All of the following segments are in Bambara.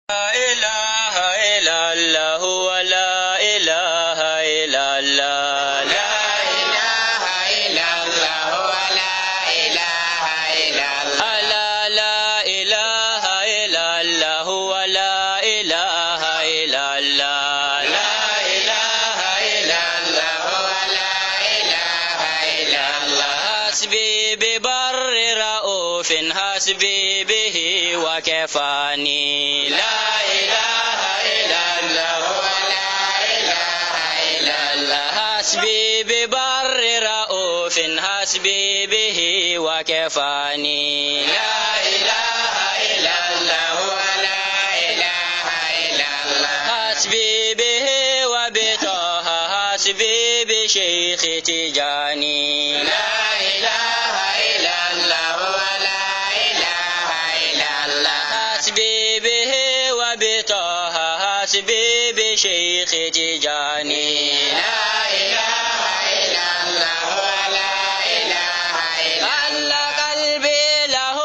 لا إله إلا الله ولا إله إلا الله لا إله إلا الله ولا إله إلا الله لا إله إلا الله ولا إله إلا الله لا إله إلا الله ولا إله إلا الله حسبي ببر رؤوف حسبي به وكفاني لا إله إلا الله ولا إله إلا الله حسبي ببر رؤوف حسبي به وكفاني لا إله إلا الله ولا إله إلا الله حسبي به وبطه حسبي بشيخ تجاني لا إله إلا الله ولا إله إلا الله حسبي به وبطه حسبي بشيخ تجاني لا إله إلا الله ولا إله إلا الله قلبي له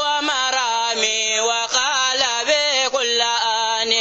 ومرامي وقلبي كل آن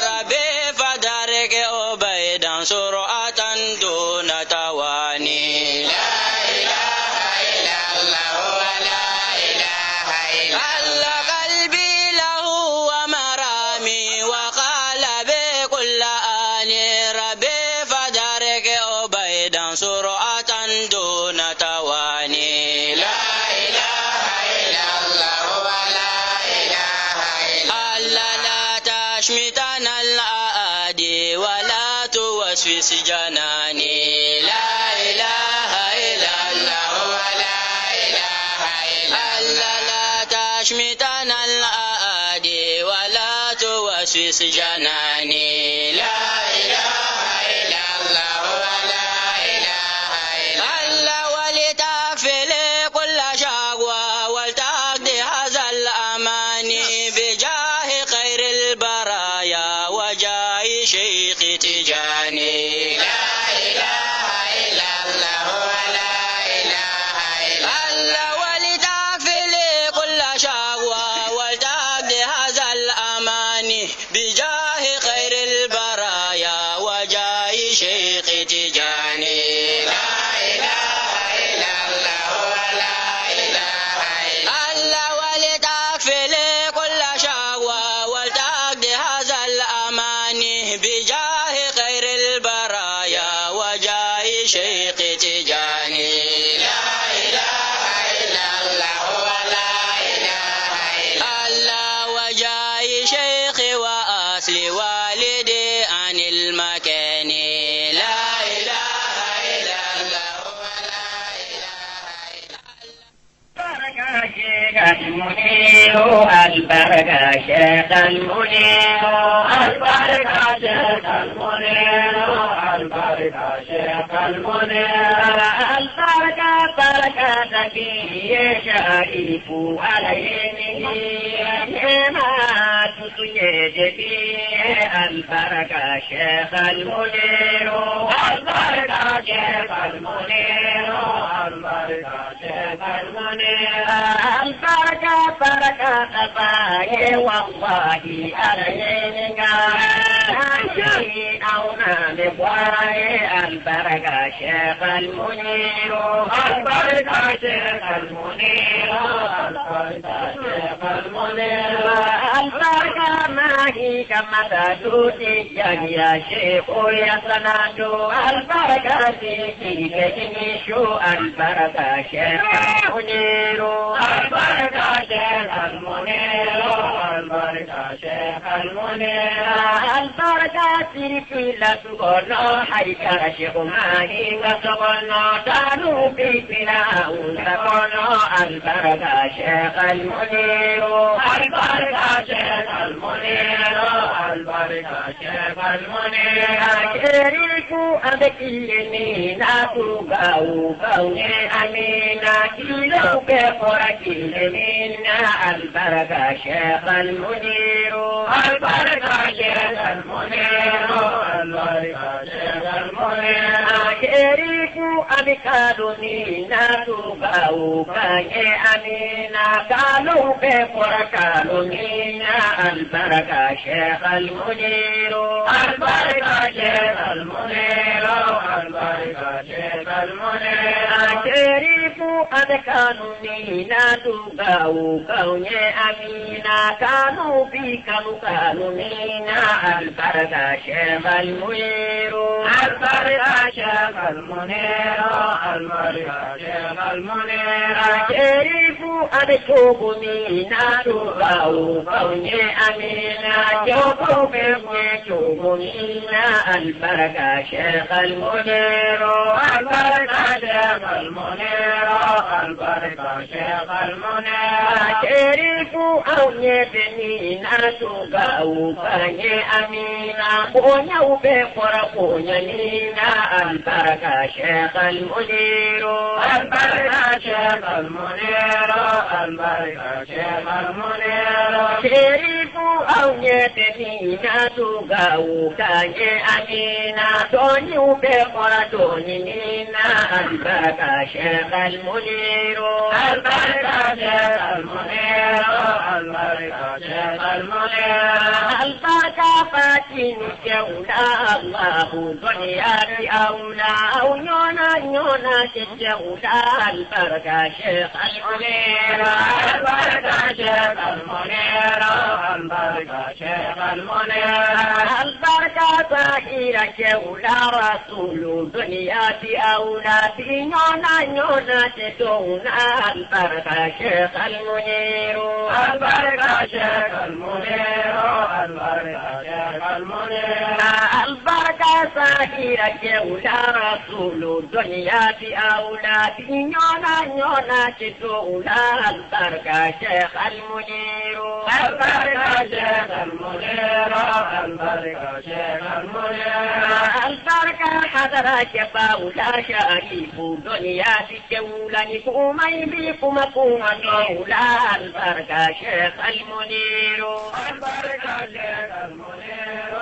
ربي فدرك أبيدا سرعة دون تواني لا إله إلا الله ولا إله إلا الله قلبي له ومرامي وقلبي كل آن ربي فدرك أبيدا سرعة دون تواني لا إله إلا الله ولا إله إلا الله لا تشمتنا الأعادي ولا توسوس جناني لا إله إلا الله ولا إله إلا الله لا تشمتنا الأعادي ولا توسوس جناني لا إله إلا الله ولا إله إلا الله ولتغفر كل شقوى ولتقضي هذا الأماني بجاه خير البرايا وجاه شيخ تجاني لا إله إلا الله ولا إله إلا الله ولتغفر كل شقوى ولتقضي هذا الأماني بجاه خير البرايا وجاه شيخ تجاني لا إله إلا الله ولا إله إلا الله ولتغفر كل شقوى ولتقضي هذا الأماني بجاه خير البرايا وجاه شيخ تجاني لا إله إلا الله ولا إله إلا الله وجاه شيخ وأصل والدي عن المكان لا إله إلا الله ولا إله إلا الله شيخ المنير البركة شيخ المنير البركة شيخ المنير البركة شيخ المنير البركة بركة في شريف عليه ما تسجد فيه البركة شيخ المنير البركة شيخ المنير البركة شيخ المنير البركة بركة باي والله عليك شيء أو نبواي البركة شيخ المنير البركة شيخ المنير البركة شيخ المنير البركة ما هي كما تدوتي يا شيخ يا سنادو البركة في كتمشو البركة شيخ المنير البركة شيخ المنير البركة شيخ المنير البركة في لسقنا حيك شيخ ماهي وسقنا تانو في فلاون سقنا البركة شيخ المنير البركة شيخ المنير البركة شيخ المنير كريكو أبكي يمينا تقاو قوني أمينا كيلو بفرك يمينا البركة شيخ المنير البركة شيخ المنير البركة شيخ المنير كريكو أبكالني ناتوباو كاي أمينا كالو بفركالني البركة شيخ المنير البركة شيخ المنير البركة شيخ المنير شريف أبكالني ناتوباو كاي أمينا كانوا بك مكالني البركة شيخ المنير البركة شيخ المنير البركة شيخ المنير شريف أبكالني ناتوباو كاي أمينا جوكو بك جوكوني البركة شيخ المنير البركة شيخ المنير البركة شيخ المنير شريف أو يبني ناتوباو كاي أمينا بونيا وبقرا بونيا نينا البركة شيخ المنير البركة شيخ المنير البركة شيخ المنير شريف أو يبني ناتوباو كاي أمينا توني وبقرا توني نينا البركة شيخ المنير البركة شيخ المنير البركة شيخ المنير البركة فاتن جولا الله دنيا أولى أو نونا جولا البركة شيخ المنير البركة شيخ المنير البركة شيخ المنير البركة طاهرة جولا رسول دنيا أولى نونا جولا البركة شيخ المنير البركة شيخ المنير البركة شيخ المنير البركة طاهرة جولا رسول دنيا أولى نونا جولا البركة شيخ المنير البركة شيخ المنير البركة شيخ المنير البركة حضرة باولا شريف دنيا جولا نكومي بكم كوما جولا البركة شيخ المنير البركة شيخ المنير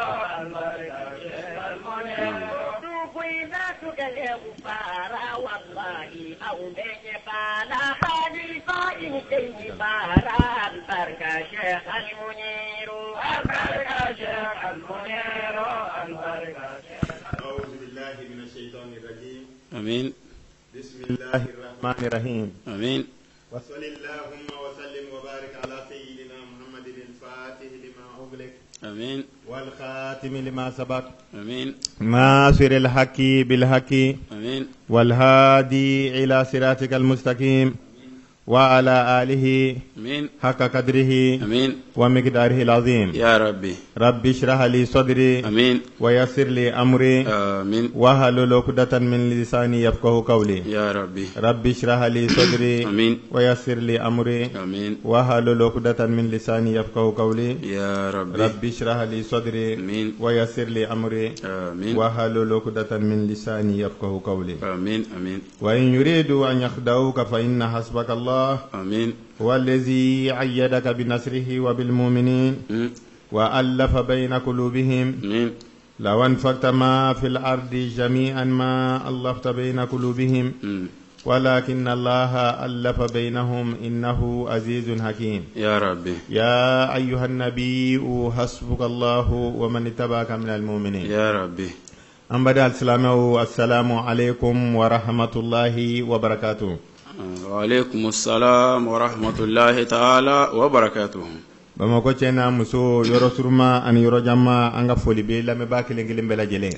البركة شيخ المنير إذا تقلب بارا والله أو بجبالا خليفة إنتي بارا البركة شيخ المنير البركة شيخ المنير البركة شيخ. أعوذ بالله من الشيطان الرجيم. آمين. بسم الله الرحمن الرحيم. آمين. وصل اللهم وسلم وبارك على سيدنا محمد الفاتح لما أغلق. آمين. والخاتم لما سبق. آمين. ناصر الحق بالحق. آمين. والهادي إلى صراطك المستقيم. وعلى آله آمين. حق قدره. آمين. ومقداره العظيم. يا ربي. رب اشرح لي صدري. آمين. ويسر لي أمري. آمين. واحلل عقدة من لساني يفقهوا قولي. يا ربي. رب اشرح لي صدري. آمين. ويسر لي أمري. آمين. واحلل عقدة من لساني يفقهوا قولي. يا ربي. رب اشرح لي صدري. آمين. ويسر لي أمري. آمين. واحلل عقدة من لساني يفقهوا قولي. آمين. آمين. وإن يريدوا أن يخدعوك فإن حسبك الله آمين. هو الذي أيدك بنصره وبالمؤمنين وألف بين قلوبهم. آمين. لو أنفقت ما في الأرض جميعا ما ألفت بين قلوبهم ولكن الله ألف بينهم إنه عزيز حكيم. يا ربي. يا أيها النبي حسبك الله ومن اتبعك من المؤمنين. يا ربي. أمبدا السلام عليكم ورحمة الله وبركاته. وعليكم السلام ورحمة الله تعالى وبركاته. Bamako cena muso yoro surma an yoro jamma anga foli be lame ba kilengilin bela jele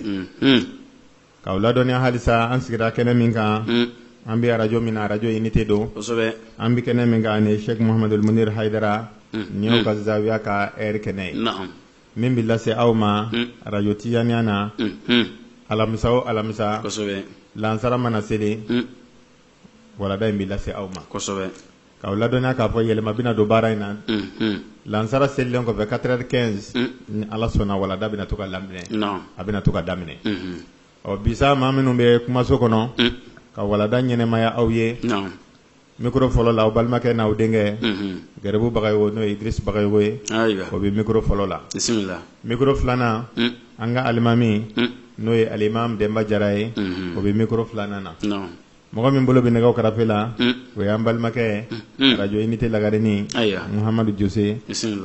ka wala doni halisa an sigira kene minka an bi radio mina radio unité do sobe an bi kene minka ne Sheikh Muhammadul Munir Haidara nyo ka zawiya ka kene na'am min billa se awma radio tiyaniana alamisa sobe lansara mana sele wala da billa se awma sobe ka wala doni ka fo yele mabina do baraina lansara selen ko 4h15 ala sona wala da bina to ka lamine non abina to ka damine o bisa ma minnu be kuma so kono ka wala da nyene maya awye non micro folo la balma ke na udenge garebu bagay wo no Idris bagay wo aywa o be micro folo la bismillah micro flana anga alimami no e alimam Demba Jaraye o be micro flana na non mɔgɔ min bolo bɛ nɛgɛw karafe la o y'an balimakɛ radio unité Lagarenin Muhamadu Jose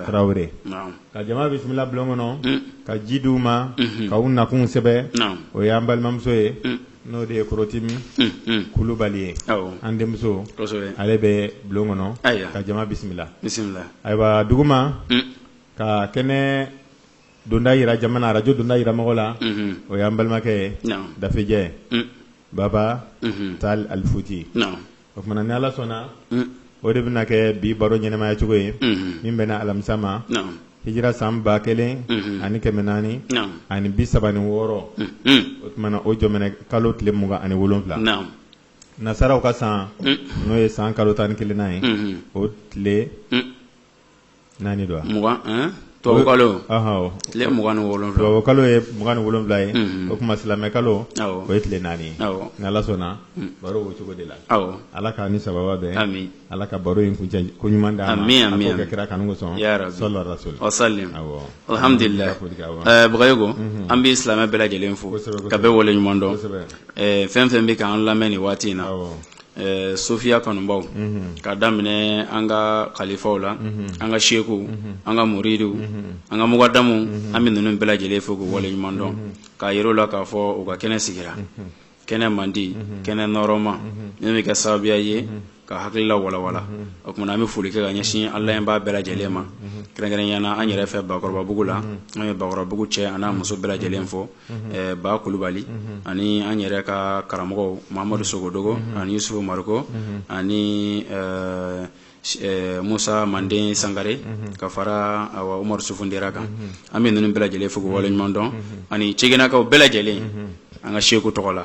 Tarawele ka jama bisimila bulon kɔnɔ ka ji d'u ma ka u nakun sɛbɛ o y'an balimamuso ye n'o de ye Korotimi Kulubali ye an denmuso ale bɛ bulon kɔnɔ ka jama bisimila ayiwa duguma ka kɛnɛ donda yira jamana radio donda yira mɔgɔ la o y'an balimakɛ Dafejɛ Baba Tal Alfuti o kumana ni Ala sɔnna o de bɛna kɛ bi baro ɲɛnɛmaya cogo ye min bɛna alamisa ma hijira san 1436 ani 36 o kumana o jɔmɛnɛ kalo tile 27 nasaraw ka san n'o ye san kalo 11 ye o tile 4 do Tubabukalo tile 27 Tubabukalo ye 27 ye o kuma silamɛ kalo o ye tile 4 ye ni Ala sɔnna baro o cogo de la Ala ka ni sababa bɛɛ Ala ka baro in kuncɛ ko ɲuman d'a ma a k'o kɛ kira kanu kosɔn sallallahu alaihi wasallam wasallim alhamdulillah Bagayogo an bɛ silamɛ bɛɛ lajɛlen fo ka bɛɛ wale ɲuman dɔn fɛn fɛn bɛ k'an lamɛn ni waati in na Sofiya kanubaw ka daminɛ an ka khalifaw la an ka sheku an ka muridu an ka mugadamu an bɛ ninnu bɛɛ lajɛlen fo k'u wale ɲuman dɔn k'a yir'u la k'a fɔ u ka kɛnɛ sigira kɛnɛ mandi kɛnɛ nɔrɔma min bɛ kɛ sababuya ye ka hakilila walawala o kumana an bɛ foli kɛ ka ɲɛsin Ala in b'a bɛɛ lajɛlen ma kɛrɛnkɛrɛnyana an yɛrɛ fɛ Bakɔrɔbabugu la an ye Bakɔrɔbabugu cɛ a n'a muso bɛɛ lajɛlen fo Ba Kulubali ani an yɛrɛ ka karamɔgɔw Mamadu Sogodogo ani Yusufu Mariko ani Musa Manden Sangare ka fara Umaru Sufundera kan an bɛ ninnu bɛɛ lajɛlen fo k'u wale ɲuman dɔn ani Cegenakaw bɛɛ lajɛlen an ka sheku tɔgɔ la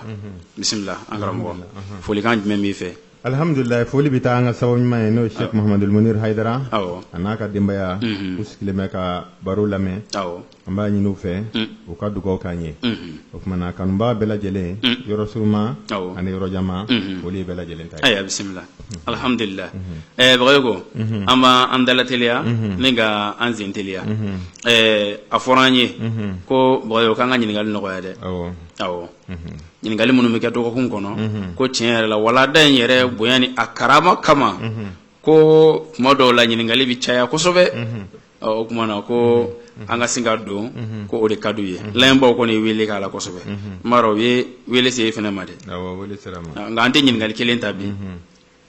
bisimila an karamɔgɔ folikan jumɛn b'i fɛ alhamdulillah foli bɛ taa an ka sababu ɲuman ye n'o ye Sheikh Muhammadul Munir Haidara a n'a ka denbaya u sigilen bɛ ka baro lamɛn an b'a ɲini u fɛ u ka dugawu k'an ye o kumana kanubaga bɛɛ lajɛlen yɔrɔ suruma ani yɔrɔ jama olu ye bɛɛ lajɛlen ta ye ayiwa bisimila alhamdulillah Bagayogo an b'an dalateliya ni ka an sen teliya a fɔra an ye ko Bagayogo k'an ka ɲininkali nɔgɔya dɛ awɔ ɲininkali minnu bɛ kɛ dɔgɔkun kɔnɔ ko tiɲɛ yɛrɛ la walada in yɛrɛ bonya ni a karama kama ko tuma dɔw la ɲininkali bɛ caya kosɛbɛ o kuma na ko an ka sin ka don ko o de ka d'u ye lamɛnbaaw kɔni ye wele k'a la kosɛbɛ n b'a dɔn u ye wele se e fana ma dɛ nka an tɛ ɲininkali kelen ta bi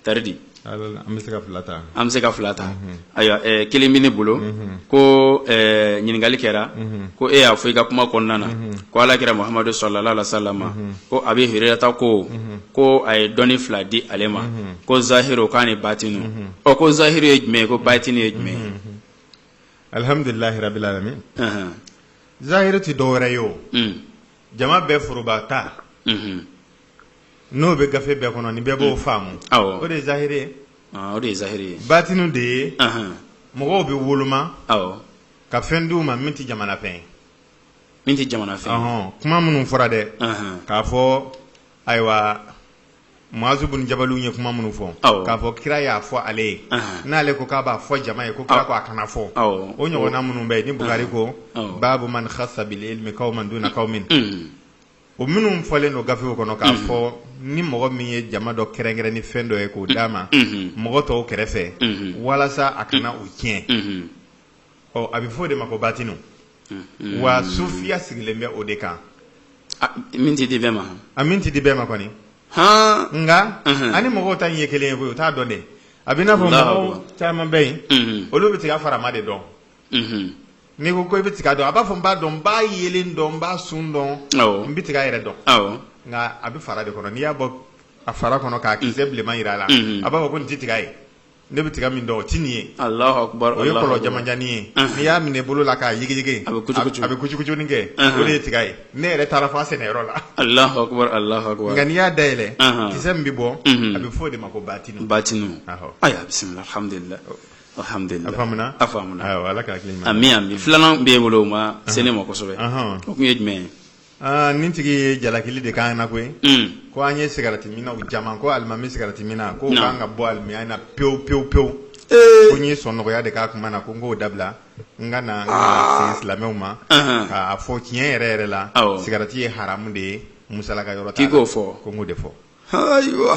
taridi an bɛ se ka fila ta an bɛ se ka fila ta ayiwa kelen bɛ ne bolo ko ɲininkali kɛra ko e y'a fɔ i ka kuma kɔnɔna na ko Alakira Muhamadu sallallahu alaihi wasallam ko Abi Hurairata ko a ye dɔnni fila di ale ma ko zahiru k'a ni batinu ko zahiru ye jumɛn ye ko batinu ye jumɛn ye alhamdulillahi rabbil alamin zahiru ti dɔwɛrɛ ye o jama bɛɛ foroba ta n'o bɛ gafe bɛɛ kɔnɔ ni bɛɛ b'o faamu o de ye zahiri ye batinu de ye mɔgɔw bɛ woloma ka fɛn d'u ma min tɛ jamana fɛn kuma minnu fɔra dɛ k'a fɔ ayiwa Muazu bun Jabalu ye kuma minnu fɔ k'a fɔ kira y'a fɔ ale ye n'ale ko k'a b'a fɔ jama ye ko kira ko a kana fɔ o ɲɔgɔnna minnu bɛ yen ni Bukari ko babu man khassa bil ilmi qauman duna qaumin o minnu fɔlen don gafew kɔnɔ k'a fɔ ni mɔgɔ min ye jama dɔ kɛrɛnkɛrɛn ni fɛn dɔ ye k'o d'a ma mɔgɔ tɔw kɛrɛfɛ walasa a kana o tiɲɛ a bɛ fɔ o de ma ko batinu wa sufiya sigilen bɛ o de kan min tɛ di bɛɛ ma a min tɛ di bɛɛ ma kɔni nka ani mɔgɔw ta ɲɛ kelen ye koyi o t'a dɔn dɛ a bɛ n'a fɔ mɔgɔw caman bɛ yen olu bɛ tigɛ farama de dɔn n'i ko i bɛ tigɛ dɔn a b'a fɔ n b'a dɔn n b'a yelen dɔn n b'a sun dɔn n bɛ tigɛ yɛrɛ dɔn nka a bɛ fara de kɔnɔ n'i y'a bɔ a fara kɔnɔ k'a kisɛ bilenman jira a la a b'a fɔ ko nin tɛ tigɛ ye ne bɛ tigɛ min dɔn o tɛ nin ye o ye kɔlɔ jamanjanni ye n'i y'a minɛ bolo la k'a yigiyigi a bɛ kucukucunin kɛ o de ye tigɛ ye ne yɛrɛ taara fɔ a sɛnɛyɔrɔ la nka n'i y'a dayɛlɛ kisɛ min bɛ bɔ a bɛ fɔ o de ma ko batinu ayiwa bisimila alhamdulillah a faamuna ala ka hakili ɲuman amin filanan b'e bolo o ma se ne ma kosɛbɛ o tun ye jumɛn ye nin tigi ye jalakili de k'an na koyi ko an ye sigarati minnaw caman ko alimami sigarati minna ko k'an ka bɔ alimamiya na pewu pewu pewu ko n ye sɔnnɔgɔya de k'a kuma na ko n k'o dabila n ka na segin silamɛw ma k'a fɔ tiɲɛ yɛrɛ yɛrɛ la sigarati ye haramu de ye musalaka yɔrɔ t'a la k'i k'o fɔ ko n k'o de fɔ ayiwa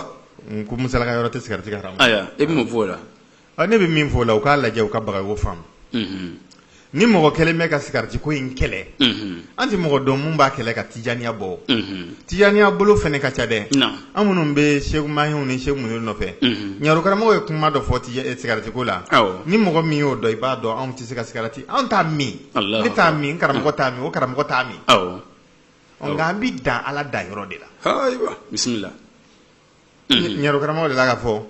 ko musala ka yɔrɔ tɛ sigarati ka haramu aya e bɛ mun fɔ o la ne bɛ min fɔ o la u k'a lajɛ u ka baga o faamu ni mɔgɔ kelen bɛ ka sigarati ko in kɛlɛ an tɛ mɔgɔ dɔn mun b'a kɛlɛ ka tijaniya bɔ tijaniya bolo fɛnɛ ka ca dɛ an minnu bɛ Seku Mahiw ni Seku Muniru nɔfɛ ɲarokaramɔgɔ ye kuma dɔ fɔ sigarati ko la ni mɔgɔ min y'o dɔn i b'a dɔn anw tɛ se ka sigarati anw t'a min ne t'a min karamɔgɔ t'a min o karamɔgɔ t'a min nka an bɛ dan Ala da yɔrɔ de la ayiwa bisimila ɲarokaramɔgɔ de la ka fɔ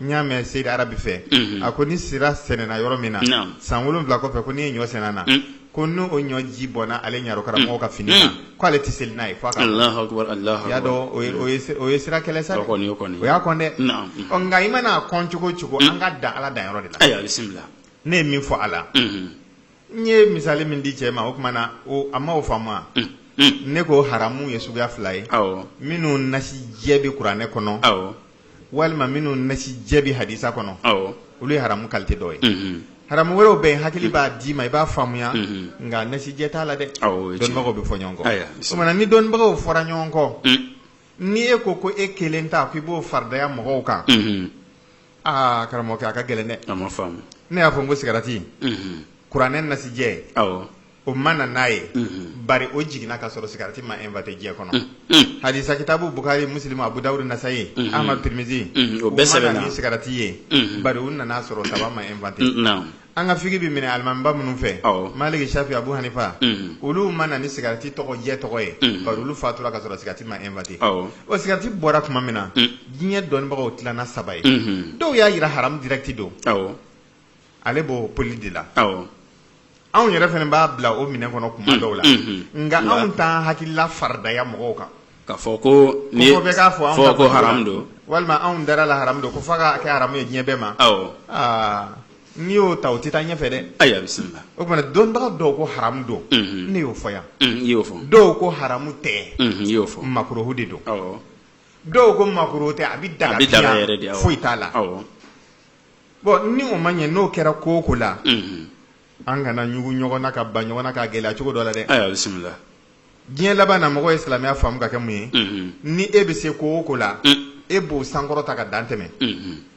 n y'a mɛn Seydi Arabi fɛ a ko ni sira sɛnɛna yɔrɔ min na san 7 kɔfɛ ko n'i ye ɲɔ sɛnɛ na ko n'o ɲɔ ji bɔnna ale ɲarokaramɔgɔ ka fini na ko ale tɛ seli n'a ye fo a ka Allahu Akbar Allahu Akbar y'a dɔn o ye sira kɛlɛ sa dɛ o y'a kɔn dɛ nka i mana kɔn cogo cogo an ka dan Ala dan yɔrɔ de la ayiwa bisimila ne ye min fɔ a la n ye misali min di cɛ ma o tuma na a ma o faamu wa ne ko haramu ye suguya 2 ye minnu nasi jɛ bɛ kuranɛ kɔnɔ walima minnu nasi jɛ bɛ hadisa kɔnɔ olu ye haramu qualité dɔ ye haramu wɛrɛw bɛ yen hakili b'a d'i ma i b'a faamuya nka nasi jɛ t'a la dɛ dɔnnibagaw bɛ fɔ ɲɔgɔn kɔ o kumana ni dɔnnibagaw fɔra ɲɔgɔn kɔ ni e ko ko e kelen ta k'i b'o faridaya mɔgɔw kan karamɔgɔkɛ a ka gɛlɛn dɛ ne y'a fɔ n ko sigarati kuranɛ nasi jɛ o ma na n'a ye bari o jiginna ka sɔrɔ sigarati ma invité diɲɛ kɔnɔ hadisa kitabu Bukhari Muslim Abu Dawud Nasayi Ahmad Tirmizi o bɛɛ sɛbɛnna ni sigarati ye bari u nana sɔrɔ taba ma invité an ka figi bi minɛ alimamiba minnu fɛ Maliki Shafi Abu Hanifa olu ma na ni sigarati tɔgɔ jɛ tɔgɔ ye bari olu fatura ka sɔrɔ sigarati ma invité o sigarati bɔra tuma min na diɲɛ dɔnnibagaw tilanna 3 ye dɔw y'a yira haram direct don ale b'o poli de la anw yɛrɛ fana b'a bila o minɛn kɔnɔ kuma dɔw la nka anw t'an hakilila faridaya mɔgɔw kan ka fɔ ko ni bɛɛ k'a fɔ fɔ ko haram don walima anw dara la haram don ko f'a ka kɛ haramu ye diɲɛ bɛɛ ma n'i y'o ta o tɛ taa ɲɛfɛ dɛ ayiwa bisimila o kumana dɔnnibaga dɔw ko haramu don ne y'o fɔ yan i y'o fɔ dɔw ko haramu tɛ i y'o fɔ makuruhu de don dɔw ko makuruhu tɛ a bɛ daga yɛrɛ de foyi t'a la bon ni o ma ɲɛ n'o kɛra ko o ko la an kana ɲugu ɲɔgɔn na ka ban ɲɔgɔn na ka gɛlɛya cogo dɔ la dɛ ayiwa bisimila diɲɛ laban na mɔgɔ ye silamɛya faamu ka kɛ mun ye ni e bɛ se ko o ko la e b'o sankɔrɔ ta ka dan tɛmɛ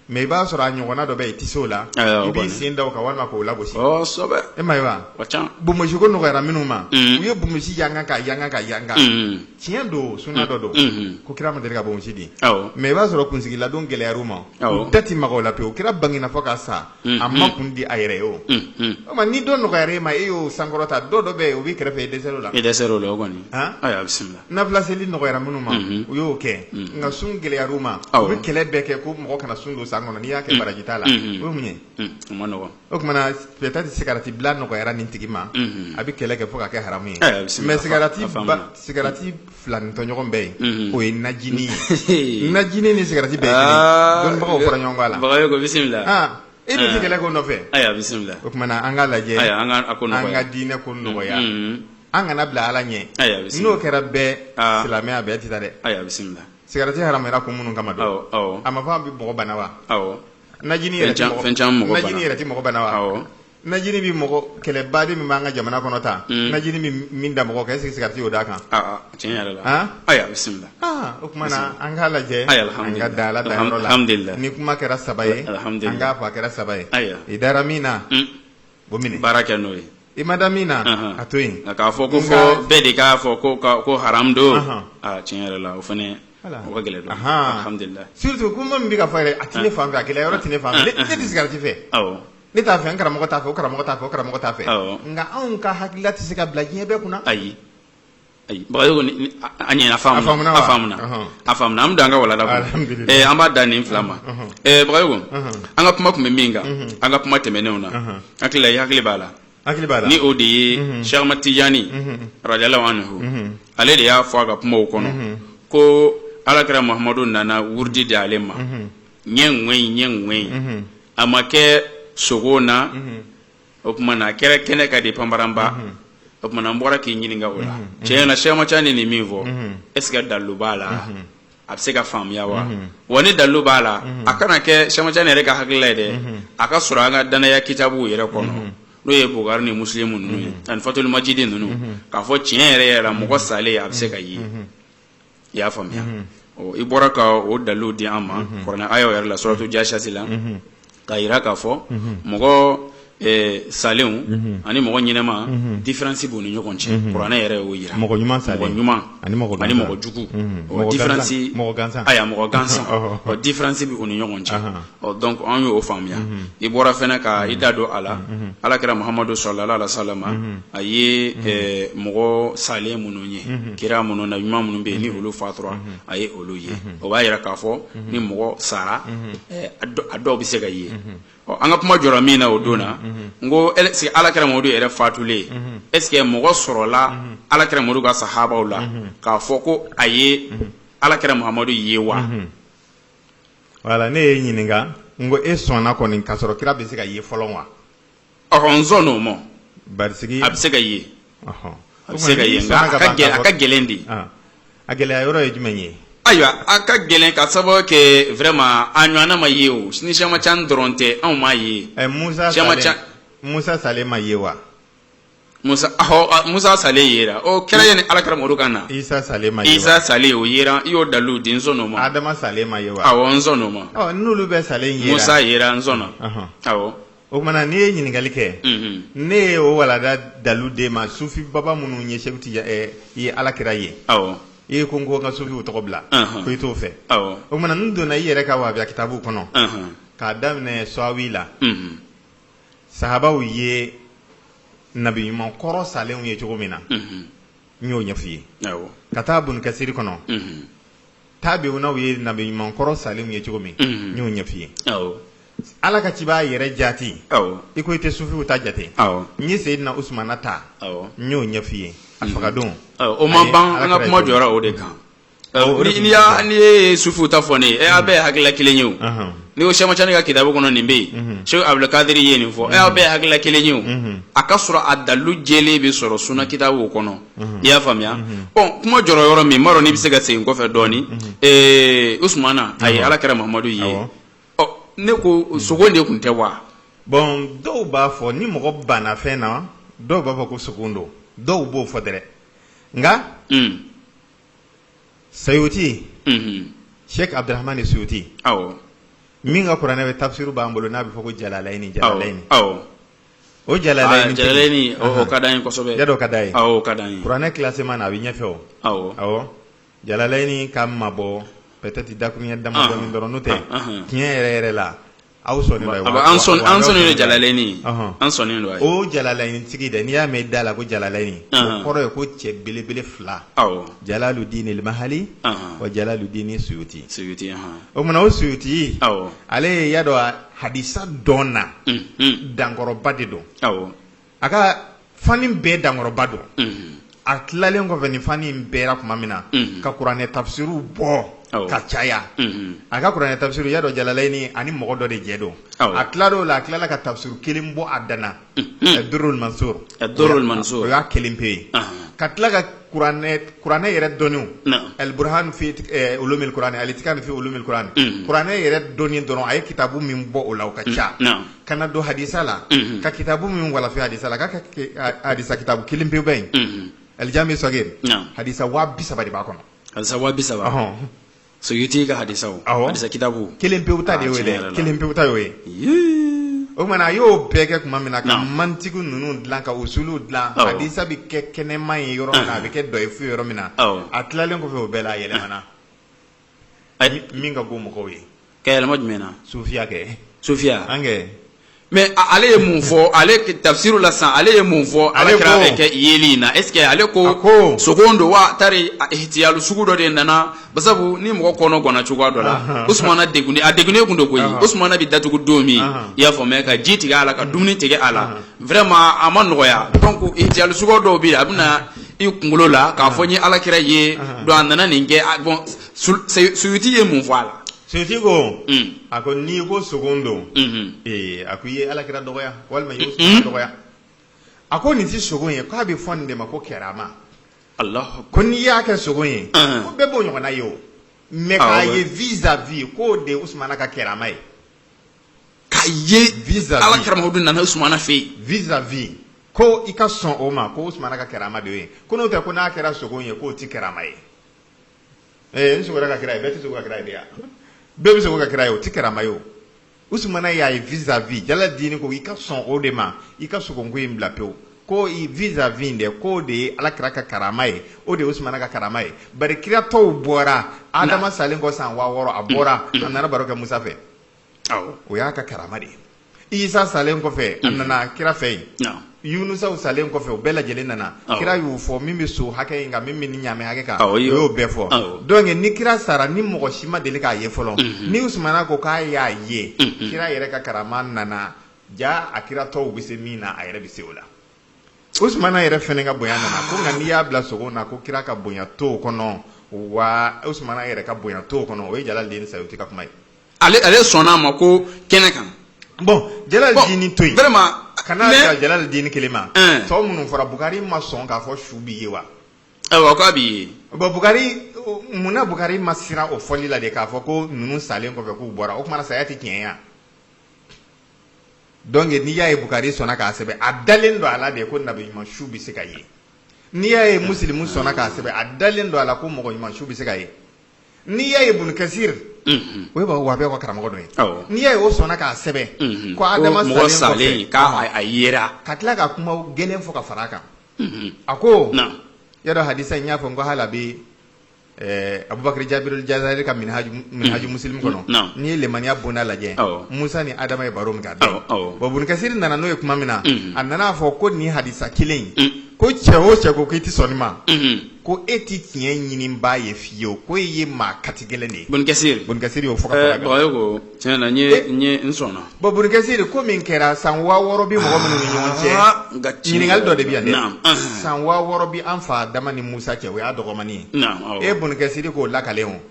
mais i b'a sɔrɔ a ɲɔgɔnna dɔ bɛ yen i tɛ se o la i b'i sen da o kan walima k'o lagosi e ma ye wa bonbonsi ko nɔgɔyara minnu ma u ye bonbonsi yanga ka yanga ka yanga tiɲɛ don sunna dɔ don ko kira ma deli ka bonbonsi di mais i b'a sɔrɔ kunsigiladon gɛlɛyar'u ma u da tɛ maga o la pewu kira bangena fɔ ka sa a ma kun di a yɛrɛ ye o o ma ni dɔ nɔgɔyara e ma e y'o sankɔrɔ ta dɔ bɛ yen o b'i kɛrɛfɛ i dɛsɛr'o la i dɛsɛr'o la o kɔni ayiwa bisimila nafila seli nɔgɔyara minnu ma u y'o kɛ nka sun gɛlɛyar'u ma u bɛ kɛlɛ bɛɛ kɛ ko mɔgɔ kana sun don san kɔnɔ n'i y'a kɛ baraji t'a la o ye mun ye o kumana peut-être sigarati bila nɔgɔyara nin tigi ma a bɛ kɛlɛ kɛ fo ka kɛ haramu ye mais sigarati filanintɔɲɔgɔn bɛ yen o ye najini ye najini ni sigarati bɛɛ ye kelen dɔnnibagaw fɔra ɲɔgɔn kɔ a la Bagayogo bisimila e bɛ se kɛlɛ ko nɔfɛ ayiwa bisimila o kumana an k'a lajɛ an ka diinɛ ko nɔgɔya an kana bila Ala ɲɛ n'o kɛra bɛɛ silamɛya bɛɛ tɛ taa dɛ ayiwa bisimila sigarati haramuyara kun minnu kama don a ma fɔ an bɛ mɔgɔ bana wa najini yɛrɛ tɛ mɔgɔ bana wa najini bɛ mɔgɔ kɛlɛbaden min b'an ka jamana kɔnɔ tan najini min da mɔgɔ kan est-ce que sigarati y'o d'a kan tiɲɛ yɛrɛ la ayiwa bisimila o kumana an k'a lajɛ an ka da Ala dayɔrɔ la ni kuma kɛra 3 ye an k'a fɔ a kɛra 3 ye i dara min na o minɛ baara kɛ n'o ye i ma da min na a to yen k'a fɔ ko fɔ bɛɛ de k'a fɔ ko haram don tiɲɛ yɛrɛ la o fana o ka gɛlɛn dɔɔni alhamdulilayi surtout ko min bɛ ka fɔ yɛrɛ a tɛ ne fan fɛ a gɛlɛya yɔrɔ tɛ ne fan fɛ ne tɛ sigarati fɛ ne t'a fɛ n karamɔgɔ t'a fɛ o karamɔgɔ t'a fɛ o karamɔgɔ t'a fɛ nka anw ka hakilila tɛ se ka bila diɲɛ bɛɛ kunna ayi Bagayogo a ɲɛna faamuna a faamuna an bɛ don an ka walanda kɔnɔ an b'a da nin 2 ma Bagayogo an ka kuma tun bɛ min kan an ka kuma tɛmɛnenw na hakili b'a la ni o de ye Cheikh Ahmad Tijani radiyallahu anhu ale de y'a fɔ a ka kumaw kɔnɔ ko Alakira Muhamadu nana wurdi di ale ma ɲɛ ŋwɛɲ a ma kɛ sogo na o tuma na a kɛra kɛnɛ ka di panbaranba o tuma na an bɔra k'i ɲininka o la tiɲɛ na Cheikh Ahmad Tijani ni min fɔ est-ce que dalu b'a la a bɛ se ka faamuya wa ni dalu b'a la a kana kɛ Cheikh Ahmad Tijani yɛrɛ ka hakilila ye dɛ a ka sɔrɔ an ka danaya kitabuw yɛrɛ kɔnɔ n'o ye Bukari ni Muslimu ninnu ye ani Fatul Majidi ninnu k'a fɔ tiɲɛ yɛrɛ la mɔgɔ salen a bɛ se ka ye i y'a faamuya i bɔra ka o dalilu di an ma kuranɛ aya yɛrɛ la suratu jasiyati la ka yira k'a fɔ mɔgɔ salenw ani mɔgɔ ɲɛnɛma différence b'u ni ɲɔgɔn cɛ kuranɛ yɛrɛ y'o yira mɔgɔ ɲuman ani mɔgɔ jugu différence mɔgɔ gansan o différence b'u ni ɲɔgɔn cɛ donc an y'o faamuya i bɔra fɛnɛ ka i da don a la alakira muhamadu sallallahu alaihi wasallam a ye mɔgɔ salen minnu ye kira minnu na ɲuman minnu bɛ yen ni olu fatura a ye olu ye o b'a yira k'a fɔ ni mɔgɔ sara a dɔw bɛ se ka ye an ka kuma jɔra min na o don na n ko est ce que alakira Muhamadu yɛrɛ fatulen est ce que mɔgɔ sɔrɔla alakira Muhamadu ka sahabaw la k'a fɔ ko a ye alakira Muhamadu ye wa voilà ne ye ɲininka n ko e sɔnna kɔni k'a sɔrɔ kira bɛ se ka ye fɔlɔ wa n sɔn n'o ma barisigi a bɛ se ka ye a bɛ se ka ye nka a ka gɛlɛn de a gɛlɛya yɔrɔ ye jumɛn ye ayiwa a ka gɛlɛn ka sababu kɛ vraiment a ɲɔgɔnna ma ye o ni Cheikh Can dɔrɔn tɛ anw m'a ye Musa Sale ma ye wa Musa Sale yera o kɛra yani alakira Muhamadu ka na Isa Sale ma ye wa Isa Sale o yera i y'o dalilu di n sɔn o ma Adama Sale ma ye wa awɔ n sɔn o ma n'olu bɛ Sale yera Musa yera n sɔnna awɔ o kumana n'i ye ɲininkali kɛ ne ye o walada dalilu d'e ma sufi baba minnu ye Seku ye alakira ye awɔ i ko n ko n ka sufiw tɔgɔ bila ko i t'o fɛ o kumana n donna i yɛrɛ ka wahabiya kitabu kɔnɔ k'a daminɛ Sawi la sahabaw ye nabi ɲuman kɔrɔ salenw ye cogo min na n y'o ɲɛf'i ye ka taa Ibn Kasir kɔnɔ tabi'unaw ye nabi ɲuman kɔrɔ salenw ye cogo min n y'o ɲɛf'i ye ala ka cibaa yɛrɛ jaati i ko i tɛ sufiw ta jate n ye Seyidina Usmana ta n y'o ɲɛf'i ye a fagadon o ma ban an ka kuma jɔra o de kan ni ye sufiw ta fɔ ne ye a bɛɛ ye hakilila kelen ye o ni ko Cheikh Can ka kitabu kɔnɔ nin bɛ yen Cheikh Abdul Kadiri ye nin fɔ a bɛɛ ye hakilila kelen ye o a ka sɔrɔ a dalilu jɛlen bɛ sɔrɔ sunna kitabu kɔnɔ i y'a faamuya kuma jɔra yɔrɔ min n b'a dɔn n'i bɛ se ka segin kɔfɛ dɔɔni Usmana a ye alakira Muhamadu ye ne ko sogo de tun tɛ wa bon dɔw b'a fɔ ni mɔgɔ banna fɛn na dɔw b'a fɔ ko sogo don dɔw b'o fɔ dɛrɛ nka Sayuti Sheikh Abdurrahman Sayuti min ka kuranɛ bɛ tafsiru b'an bolo n'a bɛ fɔ ko Jalalayni o Jalalayni o ka d'an ye kosɛbɛ yadɔ ka d'a ye o ka d'an ye kuranɛ classement na a bɛ ɲɛfɛ o awɔ Jalalayni ka mabɔ peut-être dakuruɲɛ damadɔ min dɔrɔn n'o tɛ tiɲɛ yɛrɛ la aw sɔnnen do an sɔnnen do Jalalayni an sɔnnen do o Jalalayni tigi dɛ n'i y'a mɛn da la ko Jalalayni o kɔrɔ ye ko cɛ belebele fila Jalaluddin al-Mahali wa Jalaluddin Suyuti o kumana o Suyuti ale ye yadɔ hadisa dɔn na dankɔrɔba de don a ka fani bɛɛ dankɔrɔba don a tilalen kɔfɛ nin fani in bɛɛra tuma min na ka kuranɛ tafsiru bɔ ka caya a ka kuranɛ tafsiru yadɔ Jalalayni ani mɔgɔ dɔ de jɛ don a tilal'o la a tilala ka tafsiru kelen bɔ a danna Durrul Mansur o y'a kelen pe ye ka tila ka kuranɛ yɛrɛ dɔnniw al-Burhan fi ulumil Qur'an al-Itqan fi ulumil Qur'an kuranɛ yɛrɛ dɔnni dɔrɔn a ye kitabu min bɔ o la o ka ca kana don hadisa la ka kitabu min walafi hadisa la k'a ka hadisa kitabu kelen pe bɛ yen Al-Jami Sagir hadisa 30,000 de b'a kɔnɔ hadisa 30,000 Suyuti ka hadisaw hadisa kitabu kelen pe ta de y'o ye dɛ kelen pe ta y'o ye o kumana a y'o bɛɛ kɛ tuma min na ka mantigu ninnu dilan ka usulu dilan hadisa bɛ kɛ kɛnɛma ye yɔrɔ min na a bɛ kɛ dɔyifu yɔrɔ min na a tilalen kɔfɛ o bɛɛ la a yɛlɛmana min ka go mɔgɔw ye ka yɛlɛma jumɛn na sufiya kɛ sufiya an kɛ mais ale ye mun fɔ ale tafsiru la san ale ye mun fɔ ale kira bɛ kɛ yeli na est ce que ale ko sogon don wa tari ihtiyalu sugu dɔ de nana basabu ni mɔgɔ kɔnɔ gɔnna cogoya dɔ la Usmana degunnen a degunnen kun do koyi Usmana bi datugu don min i y'a fɔ mais ka ji tigɛ a la ka dumuni tigɛ a la vraiment a ma nɔgɔya donc ihtiyalu sugu dɔw bɛ yen a bɛna i kunkolo la k'a fɔ n ye alakira ye donc a nana nin kɛ bon Suyuti ye mun fɔ a la Suyuti ko a ko n'i ko sogon don a ko i ye alakira dɔgɔya walima i ye Usmana dɔgɔya a ko nin tɛ sogon ye k'a bɛ fɔ nin de ma ko kɛrama ko n'i y'a kɛ sogon ye ko bɛɛ b'o ɲɔgɔnna ye o mais k'a ye vis-à-vis k'o de ye Usmana ka kɛrama ye k'a ye alakira Muhamadu nana Usmana fɛ yen vis-à-vis ko i ka sɔn o ma ko Usmana ka kɛrama de ye ko n'o tɛ ko n'a kɛra sogon ye k'o tɛ kɛrama ye n sogora ka kira ye bɛɛ tɛ sogo ka kira ye de ya bɛɛ bɛ sogo ka kira ye o tɛ karama ye o Usmana y'a ye vis-à-vis Jalaladini ko i ka sɔn o de ma i ka sogonko in bila pewu ko i vis-à-vis de k'o de ye Alakira ka karama ye o de ye Usmana ka karama ye bari kira tɔw bɔra Adama salen kɔ san 6000 a bɔra a nana baro kɛ Musa fɛ o y'a ka karama de ye Isa salen kɔfɛ a nana kira fɛ yen Yunusaw salen kɔfɛ o bɛɛ lajɛlen nana kira y'u fɔ min bɛ so hakɛ in kan min bɛ ni ɲaamɛ hakɛ kan o y'o bɛɛ fɔ donc ni kira sara ni mɔgɔ si ma deli k'a ye fɔlɔ ni Usmana ko k'a y'a ye kira yɛrɛ ka karama nana ja a kira tɔw bɛ se min na a yɛrɛ bɛ se o la Usmana yɛrɛ fɛnɛ ka bonya nana ko nka n'i y'a bila sogo na ko kira ka bonya t'o kɔnɔ wa Usmana yɛrɛ ka bonya t'o kɔnɔ o ye Jalaladini Sayuti ka kuma ye ale sɔnna a ma ko kɛnɛ kan bon Jalaladini to yen vraiment kana ka Jalaladini kelen ma tɔ minnu fɔra Bukari ma sɔn k'a fɔ su b'i ye wa awɔ k'a b'i ye bon Bukari munna Bukari ma siran o fɔli la de k'a fɔ ko ninnu salen kɔfɛ k'u bɔra o kumana saya tɛ tiɲɛ ya donc n'i y'a ye Bukari sɔnna k'a sɛbɛn a dalen don a la de ko nabi ɲuman su bɛ se ka ye n'i y'a ye Muslimu sɔnna k'a sɛbɛn a dalen don a la ko mɔgɔ ɲuman su bɛ se ka ye n'i y'a ye Ibn Kasir o ye wa bɛɛ ka karamɔgɔ dɔ ye n'i y'a ye o sɔnna k'a sɛbɛn ko Adama salen k'a yera ka tila ka kuma gɛlɛn fɔ ka fara a kan a ko yadɔ hadisa in y'a fɔ n ko hali a bɛ Abubakar Jabirul Jazari ka minhaju Muslim kɔnɔ n'i ye lemaniya bonda lajɛ Musa ni Adama ye baro min kɛ bon Ibn Kasir nana n'o ye kuma min na a nana fɔ ko nin hadisa kelen in ko cɛ o cɛ ko k'i tɛ sɔn nin ma ko e tɛ tiɲɛ ɲini b'a ye fiyewu ko e ye maa kati gɛlɛn de ye Ibn Kasir y'o fɔ ka fara kan ko tiɲɛ na n sɔnna bon Ibn Kasir ko min kɛra san 6000 bi mɔgɔ minnu ni ɲɔgɔn cɛ ɲininkali dɔ de bɛ yan dɛ san 6000 bi an fa Adama ni Musa cɛ o y'a dɔgɔmani ye Ibn Kasir k'o lakalen o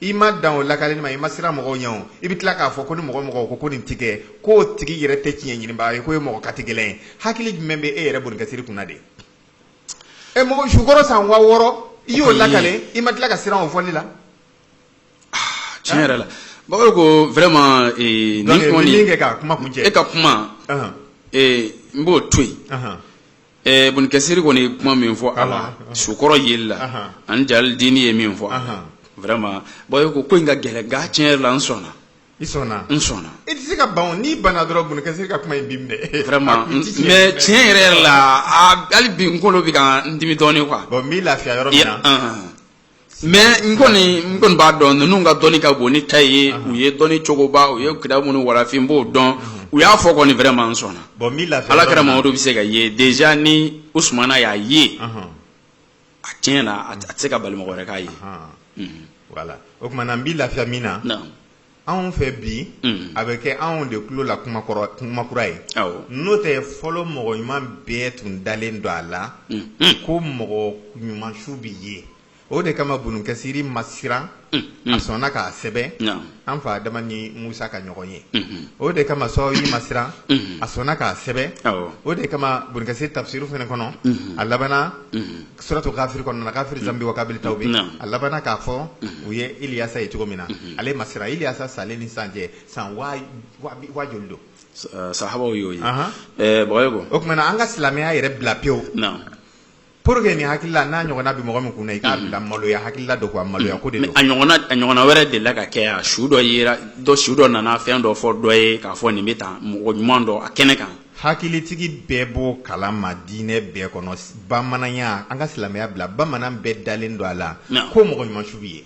i ma dan o lakaleni ma i ma siran mɔgɔw ɲɛ o i bɛ tila k'a fɔ ko ni mɔgɔ ko nin tɛ kɛ k'o tigi yɛrɛ tɛ tiɲɛ ɲinibaa ye k'o ye mɔgɔ kati gɛlɛn ye hakili jumɛn bɛ e yɛrɛ Ibn Kasir kunna de mɔgɔ sukɔrɔ san 6000 i y'o lakale i ma tila ka siran o fɔli la tiɲɛ yɛrɛ la Bakari ko vraiment ni kɔni kɛ ka kuma kuncɛ e ka kuma n b'o to yen Ibn Kasir kɔni kuma min fɔ a la sukɔrɔ yeli la ani Jalaladini ye min fɔ vraiment Bakari ko in ka gɛlɛn nka tiɲɛ yɛrɛ la n sɔnna i sɔnna n sɔnna i tɛ se ka ban n'i banna dɔrɔn Ibn Kasir ka kuma in bi minɛ vraiment mais tiɲɛ yɛrɛ la hali bi n kolo bɛ ka n dimi dɔɔnin quoi bon n b'i lafiya yɔrɔ min na mais n kɔni b'a dɔn ninnu ka dɔnni ka bon ni ta ye u ye dɔnni cogoba u ye kitabu minnu walafin n b'o dɔn u y'a fɔ kɔni vraiment n sɔnna bon n b'i lafiya Alakira Mamadu bɛ se ka ye déjà ni Usmana y'a ye a tiɲɛ na a tɛ se ka bali mɔgɔ wɛrɛ k'a ye voilà o tuma na n b'i lafiya min na anw fɛ bi a bɛ kɛ anw de tulo la kuma kura ye n'o tɛ fɔlɔ mɔgɔ ɲuman bɛɛ tun dalen don a la ko mɔgɔ ɲuman su bɛ ye o de kama Ibn Kasir ma siran a sɔnna k'a sɛbɛn an fa Adama ni Musa ka ɲɔgɔn ye o de kama Sawawi ma siran a sɔnna k'a sɛbɛn o de kama Ibn Kasir tafsiru fana kɔnɔ a labanna suratu Ghafir kɔnɔna na Ghafir zambi wa kabili tawbi a labanna k'a fɔ u ye Iliyasa ye cogo min na ale ma siran Iliyasa salen ni san cɛ san wa joli don sahabaw y'o ye Bakari ko o tuma na an ka silamɛya yɛrɛ bila pewu pour que nin hakilila n'a ɲɔgɔnna bɛ mɔgɔ min kunna i k'a bila maloya hakilila dɔ ko a maloya ko de don a ɲɔgɔnna wɛrɛ delila ka kɛ yan su dɔ nana fɛn dɔ fɔ dɔ ye k'a fɔ nin bɛ tan mɔgɔ ɲuman dɔ a kɛnɛ kan hakilitigi bɛɛ b'o kalama diinɛ bɛɛ kɔnɔ bamananya an ka silamɛya bila bamanan bɛɛ dalen don a la ko mɔgɔ ɲuman su b'i ye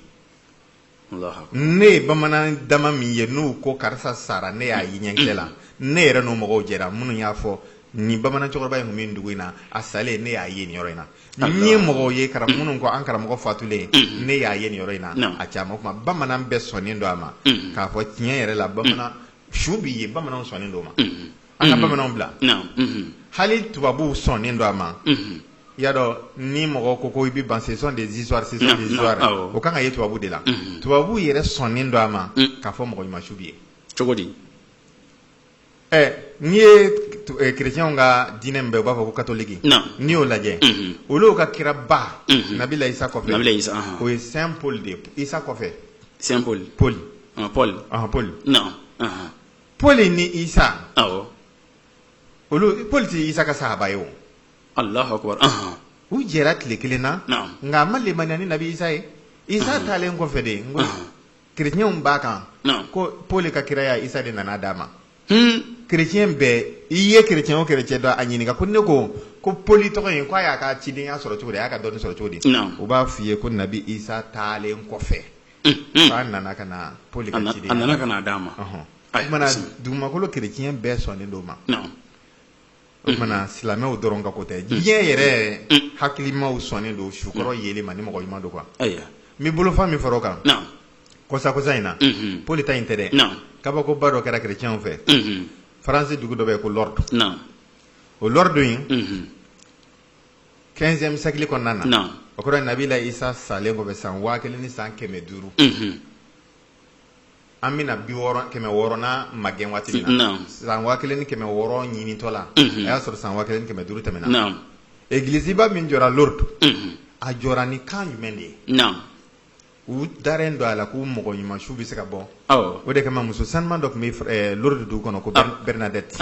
ne ye bamanan dama min ye n'u ko karisa sara ne y'a ye ɲɛkisɛ la ne yɛrɛ n'o mɔgɔw jɛra minnu y'a fɔ nin bamanan cɛkɔrɔba in kun bɛ dugu in na a salen ne y'a ye nin yɔrɔ in na ni ye mɔgɔw ye minnu ko an karamɔgɔ fatulen ne y'a ye nin yɔrɔ in na a caman o kuma bamanan bɛɛ sɔnnen don a ma k'a fɔ tiɲɛ yɛrɛ la bamanan su b'i ye bamananw sɔnnen don o ma an ka bamananw bila hali tubabuw sɔnnen don a ma i y'a dɔn ni mɔgɔ ko i bɛ ban ce sont des histoires o kan ka ye tubabu de la tubabuw yɛrɛ sɔnnen don a ma k'a fɔ mɔgɔ ɲuman su b'i ye cogo di n'i ye chrétiens ka diinɛ min bɛ u b'a fɔ ko catholique n'i y'o lajɛ olu ka kira ba Nabila Isa kɔfɛ o ye Saint Paul de ye Isa kɔfɛ Saint Paul Paul Paul ni Isa olu Paul tɛ Isa ka sahaba ye o Allahu akbar u jɛra tile kelen na nka a ma limaniya ni Nabi Isa ye Isa talen ko fede ngo chrétien mbaka ko pole ka kiraya Isa de nana dama chrétien be iye chrétien o chrétien do anyini ka kunne ko poli to ko ya ka chidin ya soro chudi ya ka do soro chudi o ba fiye ko nabi Isa talen ko fe ba nana kana poli ka chidin anana kana dama mana duma ko chrétien be sonne do ma mana silamɛw dɔrɔn ka ko tɛ diɲɛ yɛrɛ hakilimaw sɔnnen don sukɔrɔ yeli ma ni mɔgɔ ɲuman don quoi mi bolofa min fɔra o kan kɔsa in na poli ta in tɛ dɛ kabakoba dɔ kɛra chrétienw fɛ faransi dugu dɔ bɛ yen ko lord o lord in 15e siècle kɔnɔna na o kɔrɔ nabila Isa salen kɔfɛ san 1000 ni san 500 an bɛna 600 magɛn waati min na san 1000 ni 600 ɲinitɔ la a y'a sɔrɔ san 1000 ni 500 tɛmɛna église ba min jɔra Lourdes a jɔra ni kan jumɛn de ye u daren don a la k'u mɔgɔ ɲuman su bɛ se ka bɔ o de kama muso sanuman dɔ tun bɛ Lourdes dugu kɔnɔ ko Bernadette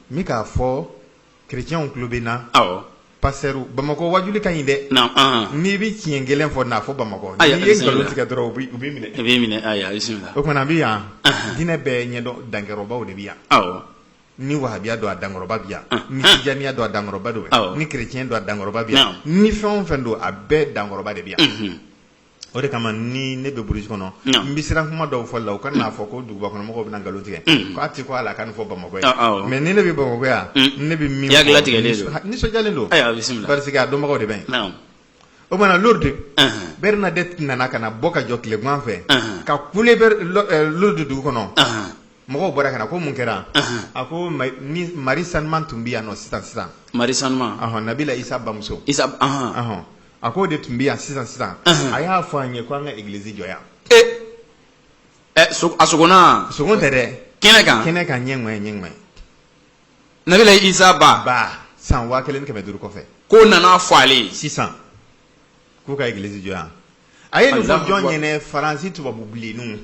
min k'a fɔ chrétienw tulo bɛ na pasteur Bamako wajuli ka ɲi dɛ n'i bɛ tiɲɛ kelen fɔ n'a fɔ Bamako n'i ye nkalon tigɛ dɔrɔn u b'i minɛ o kumana an bɛ yan diinɛ bɛɛ ɲɛdɔn dankɛrɔbaw de bɛ yan ni wahabiya don a dankɔrɔba bɛ yan ni tijaniya don a dankɔrɔba don yan ni chrétien don a dankɔrɔba bɛ yan ni fɛn o fɛn don a bɛɛ dankɔrɔba de bɛ yan o de kama ni ne bɛ burusi kɔnɔ n bɛ siran kuma dɔw fɔ la u ka n'a fɔ ko duguba kɔnɔ mɔgɔw bɛ na nkalon tigɛ ko a ti ko ala ka nin fɔ Bamako ye mais ni ne bɛ Bamako yan ne bɛ min fɔ nisɔndiyalen don parce que a dɔnbagaw de bɛ yen o kumana Lourdes Bernadette nana ka na bɔ ka jɔ tilegan fɛ ka kule Lourdes dugu kɔnɔ mɔgɔw bɔra ka na ko mun kɛra a ko ni mari sanuman tun bɛ yan nɔ sisan mari sanuman Nabila Isa bamuso a ko de tun bɛ yan sisan a y'a fɔ an ye ko an ka église jɔ yan a sogonna sogon tɛ dɛ kɛnɛ kan ɲɛŋmɛ Nabila Isa ba san 1000 ni 500 kɔfɛ ko nana fɔ ale sisan k'u ka église jɔ yan a ye nin fɔ jɔn ɲɛnɛ Faransi tubabu bilenninw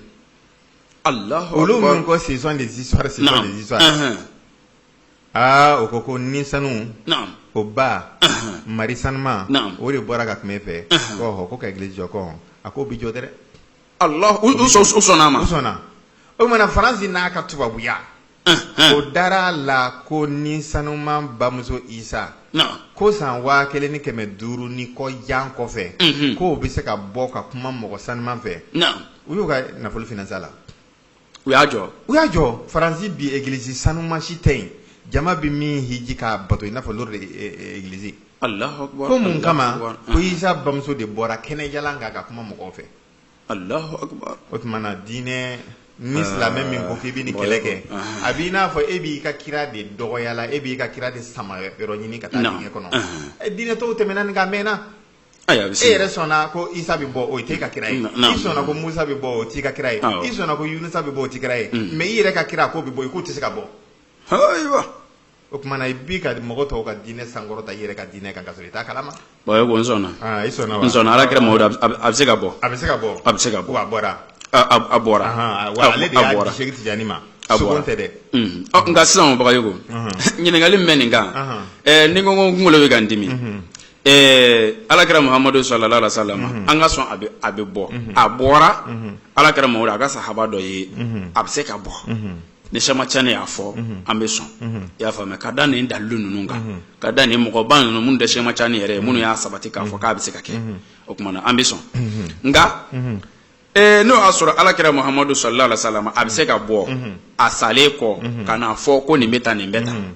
olu min ko ce sont des histoires o ko ni sanu o ba mari sanuma o de bɔra ka kuma fɛ ko ka église jɔ ko a ko bi jɔ dɛ u sɔnna ma u sɔnna o mana Faransi n'a ka tubabuya o dara la ko ni sanuma bamuso Isa ko san 1000 ni 500 ni kɔ jan kɔfɛ ko o bɛ se ka bɔ ka kuma mɔgɔ sanuman fɛ u y'u ka nafolo financer la u y'a jɔ Faransi bi église sanuma si tɛ yen jama bi min hiji ka bato i n'a fɔ Lourdes église ko mun kama ko Isa bamuso de bɔra kɛnɛjalan kan ka kuma mɔgɔw fɛ o tuma na diinɛ ni silamɛ min ko k'i bɛ ni kɛlɛ kɛ a b'i n'a fɔ e b'i ka kira de dɔgɔyala e b'i ka kira de sama yɔrɔ ɲini ka taa diinɛ kɔnɔ diinɛ tɔw tɛmɛna nin kan mɛnna e yɛrɛ sɔnna ko Isa bɛ bɔ o t'e ka kira ye i sɔnna ko Musa bɛ bɔ o t'i ka kira ye i sɔnna ko Yunusa bɛ bɔ o t'i kira ye mais i yɛrɛ ka kira k'o bɛ bɔ i k'o tɛ se ka bɔ o kumana i b'i ka mɔgɔ tɔw ka diinɛ sankɔrɔta i yɛrɛ ka diinɛ kan ka sɔrɔ i t'a kalama ko n sɔnna i sɔnna wa n sɔnna Ala kira Mahamadu a bɛ se ka bɔ a bɛ se ka bɔ a bɔra a bɔra wa ale de y'a di Seku Tijani ma sogon tɛ dɛ nka sisan Bagayogo ɲininkali min bɛ nin kan ni ko n kunkolo bɛ ka n dimi Ala kira Muhammadu sallallahu alaihi wasallam an ka sɔn a bɛ bɔ a bɔra Ala kira Muhammadu a ka sahaba dɔ ye a bɛ se ka bɔ ni Sema Tiani y'a fɔ an bɛ sɔn i y'a faamuya ka da nin dalilu ninnu kan ka da nin mɔgɔba ninnu minnu tɛ Sema Tiani yɛrɛ minnu y'a sabati k'a fɔ k'a bɛ se ka kɛ o kumana an bɛ sɔn nka n'o y'a sɔrɔ Ala kira Muhammadu sallallahu alaihi wasallam a bɛ se ka bɔ a salen kɔ ka n'a fɔ ko nin bɛ tan nin bɛ tan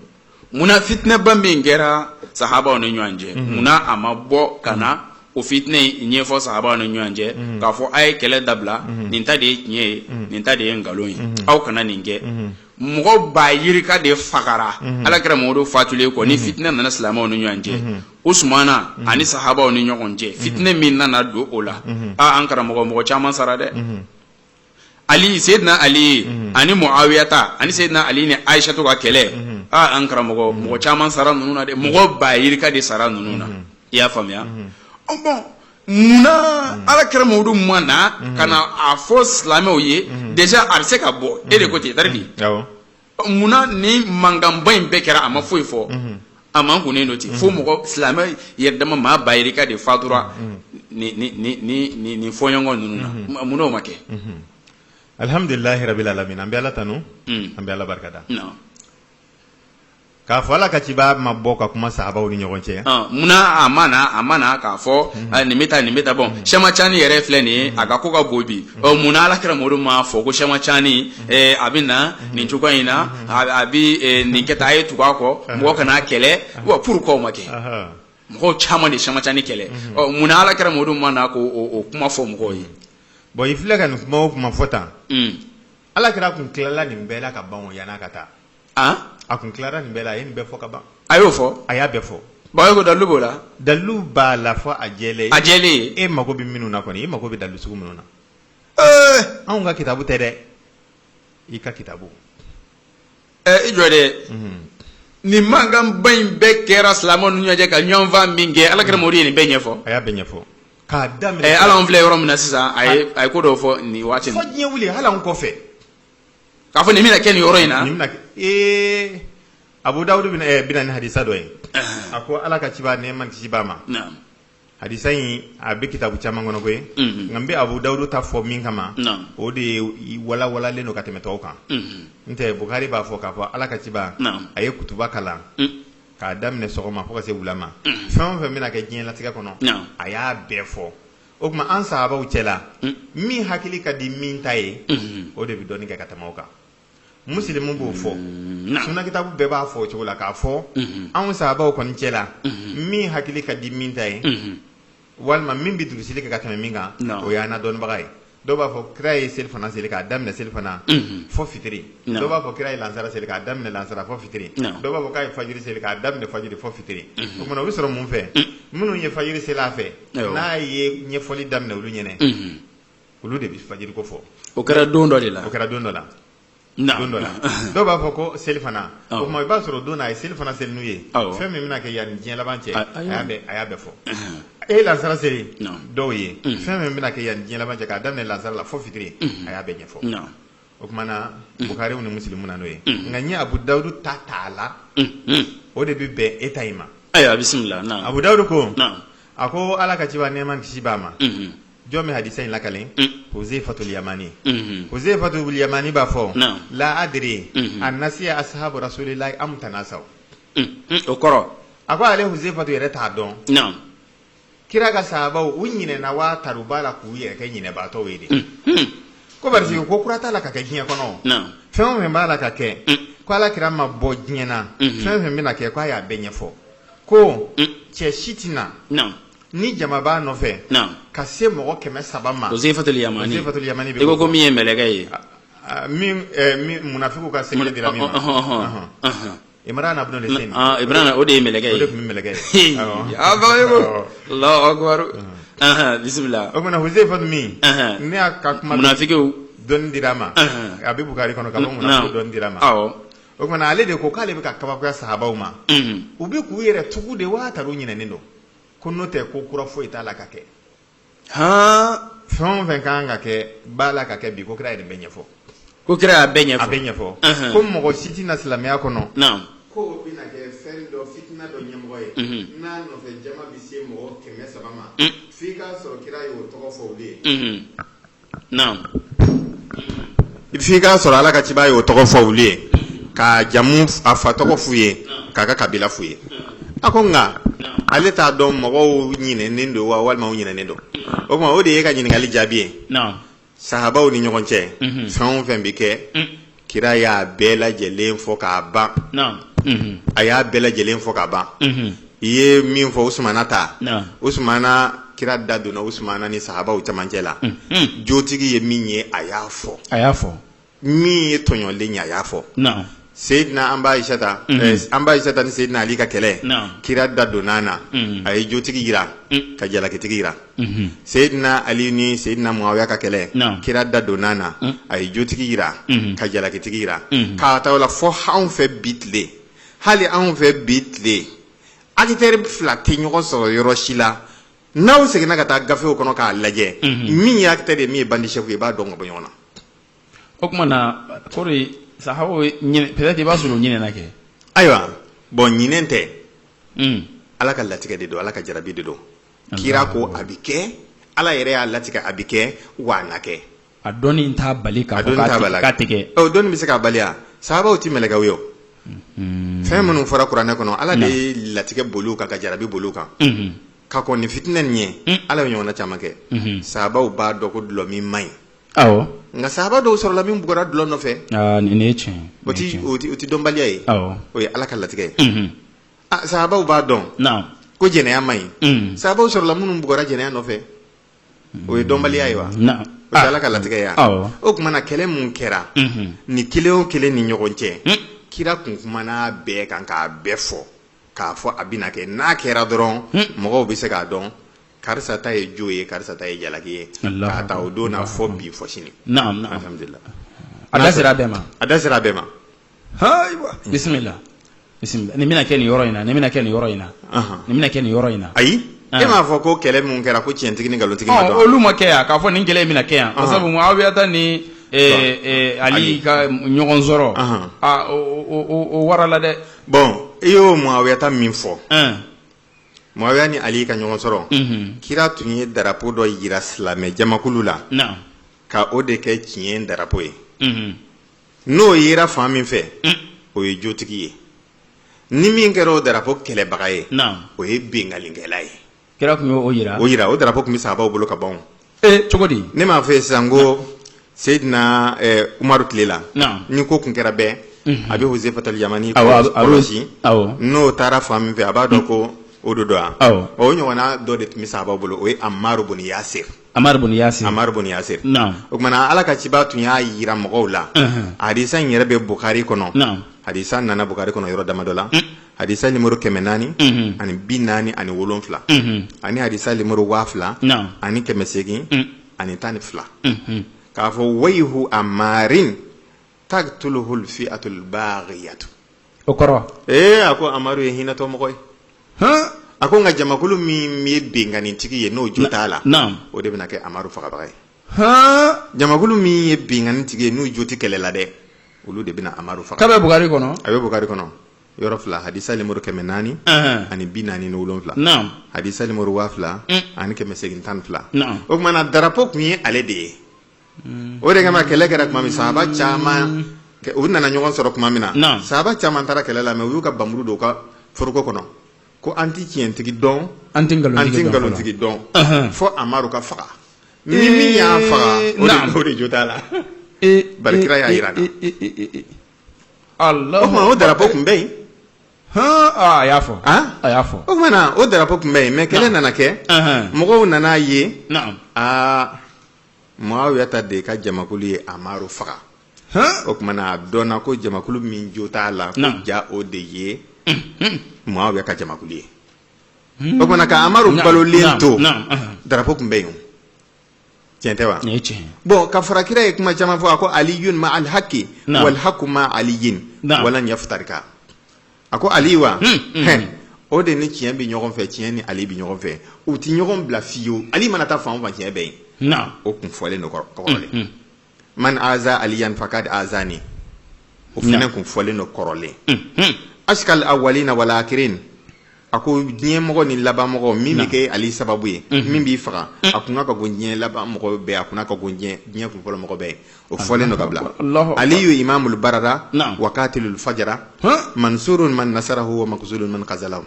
munna fitinɛba min kɛra sahabaw ni ɲɔgɔn cɛ munna a ma bɔ ka na o fitinɛ ɲɛfɔ sahabaw ni ɲɔgɔn cɛ k'a fɔ a ye kɛlɛ dabila nin ta de ye tiɲɛ ye nin ta de ye nkalon ye aw kana nin kɛ mɔgɔ ba yirika de fagara Ala kira Muhammadu fatulen kɔ ni fitinɛ nana silamɛw ni ɲɔgɔn cɛ Usmana ani sahabaw ni ɲɔgɔn cɛ fitinɛ min nana don o la an karamɔgɔ mɔgɔ caman sara dɛ Ali Seydina Ali ani Muawiyata ani Seydina Ali ni Aishatu ka kɛlɛ an karamɔgɔ mɔgɔ caman sara ninnu na dɛ mɔgɔ ba yirika de sara ninnu na i y'a faamuya bon munna Ala kira Muhammadu ma na ka na a fɔ silamɛw ye déjà a bɛ se ka bɔ e de ko ten tari di munna ni mankanba in bɛɛ kɛra a ma foyi fɔ a man kunnen don ten fo mɔgɔ silamɛ yɛrɛ dama maa ba yirika de fatura ni fɔɲɔgɔn ninnu na mun n'o ma kɛ alhamdulillahi rabbil alamin an bɛ Ala tanu an bɛ Ala barikada k'a fɔ Ala ka ciba ma bɔ ka kuma sahabaw ni ɲɔgɔn cɛ munna a mana k'a fɔ nin bɛ taa bon Cheick Chani yɛrɛ filɛ nin ye a ka ko ka bon bi munna Alakira Mamadu ma fɔ ko Cheick Chani a bɛ na nin cogoya in na a bɛ nin kɛ tan a ye tugu a kɔ mɔgɔ kana kɛlɛ pourquoi o ma kɛ mɔgɔw caman de Cheick Chani kɛlɛ munna Alakira Mamadu ma na k'o kuma fɔ mɔgɔw ye bon i filɛ ka nin kuma o kuma fɔ tan Alakira kun tilala nin bɛɛ la ka ban o yan'a ka taa a kun tilara nin bɛɛ la a ye nin bɛɛ fɔ ka ban a y'o fɔ a y'a bɛɛ fɔ bon ko dalu b'o la dalu b'a la fɔ a jɛlen e mago bɛ minnu na kɔni i mago bɛ dalu sugu minnu na anw ka kitabu tɛ dɛ i ka kitabu i jɔ dɛ nin mankan ba in bɛɛ kɛra silamɛw ni ɲɔgɔn cɛ ka ɲɔgɔnfan min kɛ Alakira Mamadu ye nin bɛɛ ɲɛfɔ a y'a bɛɛ ɲɛfɔ k'a daminɛ hali anw filɛ yɔrɔ min na sisan a ye ko dɔw fɔ nin waati fɔ diɲɛ wuli hali anw kɔfɛ k'a fɔ nin bɛna kɛ nin yɔrɔ in na nin bɛna kɛ Abu Dawud bɛna ni hadisa dɔ ye a ko Ala ka ciba nɛɛma ni kisi b'a ma hadisa in a bɛ kitabu caman kɔnɔ koyi nka n bɛ Abu Dawud ta fɔ min kama o de ye walawalalen don ka tɛmɛ tɔw kan n tɛ Bukhari b'a fɔ k'a fɔ Ala ka ciba a ye kutuba kalan k'a daminɛ sɔgɔma fo ka se wula ma fɛn o fɛn bɛna kɛ diɲɛ latigɛ kɔnɔ a y'a bɛɛ fɔ o tuma an sahabaw cɛla min hakili ka di min ta ye o de bɛ dɔɔnin kɛ ka tɛmɛ o kan muslimu b'o fɔ sunna kitabu bɛɛ b'a fɔ o cogo la k'a fɔ anw sahabaw kɔni cɛla min hakili ka di min ta ye walima min bɛ durusili kɛ ka tɛmɛ min kan o y'an na dɔnnibaga ye dɔw b'a fɔ kira ye selifana seli k'a daminɛ selifana fɔ fitiri dɔw b'a fɔ kira ye lansara seli k'a daminɛ lansara fɔ fitiri dɔw b'a fɔ k'a ye fajiri seli k'a daminɛ fajiri fɔ fitiri o kumana o bɛ sɔrɔ mun fɛ minnu ye fajiri seli a fɛ n'a ye ɲɛfɔli daminɛ olu ɲɛnɛ olu de bɛ fajiri ko fɔ o kɛra don dɔ de la don dɔ la dɔw b'a fɔ ko selifana o tuma i b'a sɔrɔ don na a ye selifana seli n'u ye fɛn min bɛna kɛ yanni diɲɛ laban cɛ a y'a bɛɛ fɔ e ye lansara seli dɔw ye fɛn min bɛna kɛ yanni diɲɛ laban cɛ k'a daminɛ lansara la fɔ fitiri a y'a bɛɛ ɲɛfɔ o kumana Bukhariw ni Muslimu na n'o ye nka n ye Abu Dawud ta t'a la o de bɛ bɛn e ta in ma ayiwa bisimila Abu Dawud ko a ko Ala ka ciba nɛɛma ni kisi b'a ma jɔn bɛ hadisa in lakalen Huzaifatul Yamani Huzaifatul Yamani b'a fɔ la adri annasiya ashabu rasulillahi am tanasaw o kɔrɔ a ko ale Huzaifatu yɛrɛ t'a dɔn kira ka sahabaw u ɲinɛna wa taru b'a la k'u yɛrɛ kɛ ɲinɛbaatɔw ye de ko parce que ko kura t'a la ka kɛ diɲɛ kɔnɔ fɛn o fɛn b'a la ka kɛ ko Alakira ma bɔ diɲɛ na fɛn o fɛn bɛna kɛ ko a y'a bɛɛ ɲɛfɔ ko cɛ si tɛ na ni jama b'a nɔfɛ ka se mɔgɔ 300 ma Huzaifatul Yamani i ko min ye mɛlɛkɛ ye min munafiku ka secret dira min ma Imran ibn al-Husayn Imran o de ye mɛlɛkɛ ye o de tun bɛ mɛlɛkɛ ye Allahu akbar bisimila o kumana Huzaifatu min ne y'a ka kuma munafikiw dɔnni dira ma a bɛ Bukhari kɔnɔ ka fɔ munafikiw dɔnni dira ma o kumana ale de ko k'ale bɛ ka kabakoya sahabaw ma u bɛ k'u yɛrɛ tugu de wa taru ɲinɛnen don ko n'o tɛ ko kura foyi t'a la ka kɛ fɛn o fɛn kan ka kɛ b'a la ka kɛ bi ko kira yɛrɛ bɛ ɲɛfɔ ko kira y'a bɛɛ ɲɛfɔ a bɛ ɲɛfɔ ko mɔgɔ si tɛ na silamɛya kɔnɔ ko o bɛna kɛ fɛn dɔ fitina dɔ ɲɛmɔgɔ ye n'a nɔfɛ jama bɛ se mɔgɔ 300 ma f'i k'a sɔrɔ kira y'o tɔgɔ fɔ olu ye f'i k'a sɔrɔ Ala ka ciba y'o tɔgɔ fɔ olu ye ka jamu a fa tɔgɔ f'u ye k'a ka kabila f'u ye a ko nka ale t'a dɔn mɔgɔw ɲinɛnen don wa walima u ɲinɛnen don o tuma o de ye ka ɲininkali jaabi ye sahabaw ni ɲɔgɔn cɛ fɛn o fɛn bɛ kɛ kira y'a bɛɛ lajɛlen fɔ k'a ban a y'a bɛɛ lajɛlen fɔ k'a ban i ye min fɔ Usmana ta Usmana kira da donna Usmana ni sahabaw camancɛ la jotigi ye min ye a y'a fɔ min ye tɔɲɔlen ye a y'a fɔ Seyidina an b'a Aisata ni Seyidina Ali ka kɛlɛ kira da donna na a ye jotigi yira ka jalakitigi yira Seyidina Ali ni Seyidina Muawiya ka kɛlɛ kira da donna na a ye jotigi yira ka jalakitigi yira k'a ta o la fɔ anw fɛ bi tile hali anw fɛ bi tile acteurs 2 tɛ ɲɔgɔn sɔrɔ yɔrɔ si la n'aw seginna ka taa gafew kɔnɔ k'a lajɛ min ye acteur ye min ye bandi chef ye i b'a dɔn ka bɔ ɲɔgɔn na o tuma na kɔri sahabaw peut-être i b'a sɔrɔ o ɲinɛna kɛ ayiwa bon ɲinɛn tɛ Ala ka latigɛ de don Ala ka jarabi de don kira ko a bɛ kɛ ala yɛrɛ y'a latigɛ a bɛ kɛ wa a na kɛ a dɔnni t'a bali k'a fɔ k'a tigɛ dɔnni bɛ se k'a bali a sahabaw ti mɛlɛkɛw ye fɛn minnu fɔra kuranɛ kɔnɔ ala de ye latigɛ boli kan ka jarabi boli kan ka kɔn ni fitinɛ nin ɲɛ ala bɛ ɲɔgɔnna caman kɛ sahabaw b'a dɔn ko dulɔ min man ɲi awɔ nka sahaba dɔw sɔrɔla min bugɔra dulɔ nɔfɛ nin ye tiɲɛ o ti dɔnbaliya ye o ye ala ka latigɛ ye sahabaw b'a dɔn ko jɛnɛya man ɲi sahabaw sɔrɔla minnu bugɔra jɛnɛya nɔfɛ o ye dɔnbaliya ye wa o tɛ ala ka latigɛ ye o kumana kɛlɛ mun kɛra ni kelen o kelen ni ɲɔgɔn cɛ kira kun kumana bɛɛ kan k'a bɛɛ fɔ k'a fɔ a bɛna kɛ n'a kɛra dɔrɔn mɔgɔw bɛ se k'a dɔn karisa ta ye jo ye karisa ta ye jalaki ye k'a ta o don na fɔ bi fɔ sini alhamdulillah a da sera bɛɛ ma ayiwa bisimila nin bɛna kɛ nin yɔrɔ in na nin bɛna kɛ nin yɔrɔ in na nin bɛna kɛ nin yɔrɔ in na ayi e m'a fɔ ko kɛlɛ mun kɛra ko tiɲɛtigi ni nkalontigi ma dɔn olu ma kɛ yan k'a fɔ nin kɛlɛ in bɛna kɛ yan sabu Muawiyata ni Ali ka ɲɔgɔn sɔrɔ o warala dɛ bon i y'o Muawiyata min fɔ Muawiya ni Ali ka ɲɔgɔn sɔrɔ kira tun ye darapo dɔ yira silamɛ jamakulu la ka o de kɛ tiɲɛ darapo ye n'o yera fan min fɛ o ye jotigi ye ni min kɛra o darapo kɛlɛbaga ye o ye bengalikɛla ye kira tun y'o yira o darapo tun bɛ sahabaw bolo ka ban cogo di ne m'a fɔ sisan ko Seydina Umaru tile la ni ko kun kɛra bɛɛ a bɛ Huzafatul Yamani kɔlɔsi n'o taara fan min fɛ a b'a dɔn ko o do dɔn o ɲɔgɔnna dɔ de tun bɛ sahabaw bolo o ye Amaru bun Yasir o kumana ala ka ciba tun y'a yira mɔgɔw la hadisa in yɛrɛ bɛ Bukhari kɔnɔ hadisa nana Bukhari kɔnɔ yɔrɔ damadɔ la hadisa numéro 400 ani 497 ani hadisa numéro 2000 ani 800 ani 12 k'a fɔ wayhu amarin taqtuluhu al-fi'atul baghiyatu o kɔrɔ a ko Amaru ye hinɛtɔ mɔgɔ ye a ko nka jamakulu min ye benganitigi ye n'o jo t'a la o de bɛna kɛ Amaru fagabaga ye jamakulu min ye benganitigi ye n'o jo tɛ kɛlɛ la dɛ olu de bɛna Amaru faga k'a bɛ Bukhari kɔnɔ a bɛ Bukhari kɔnɔ yɔrɔ 2 hadisa numéro 400 ani 447 hadisa numéro 2000 ani 812 o kumana darapo kun ye ale de ye o de kama kɛlɛ kɛra tuma min sahaba caman u nana ɲɔgɔn sɔrɔ tuma min na sahaba caman taara kɛlɛ la mais u y'u ka bamuru don u ka foroko kɔnɔ ko an ti tiɲɛtigi dɔn an ti nkalonitigi dɔn fo Amaru ka faga ni min y'a faga o de jo t'a la bari kira y'a yira na o tuma o darapo kun bɛ yen a y'a fɔ o kumana o darapo kun bɛ yen mais kɛlɛ nana kɛ mɔgɔw nana ye Muawiyata de ka jamakulu ye Amaru faga o kumana a dɔnna ko jamakulu min jo t'a la ko ja o de ye Muawiya ka jamakulu ye o kumana ka Amaru balolen to darapo kun bɛ yen tiɲɛ tɛ wa bon ka fara kira ye kuma caman fɔ a ko aliyun ma al-haqqi wal haqqu ma aliyin walan yaftarika a ko Ali wa o de ni tiɲɛ bɛ ɲɔgɔn fɛ tiɲɛ ni Ali bɛ ɲɔgɔn fɛ u ti ɲɔgɔn bila fiyewu Ali mana taa fan o fan tiɲɛ bɛ yen o kun fɔlen don kɔrɔlen man aza aliyan fakad azani o fana kun fɔlen don kɔrɔlen ashkal awwalina wal akhirin a ko diɲɛ mɔgɔ ni laban mɔgɔ min bɛ kɛ Ali sababu ye min b'i faga a kun ka go diɲɛ laban mɔgɔ bɛɛ a kun ka go diɲɛ kun fɔlɔ mɔgɔ bɛɛ o fɔlen don ka bila Aliyu imamul barara wa qatilul fajara mansurun man nasarahu wa maqzulun man qazalahu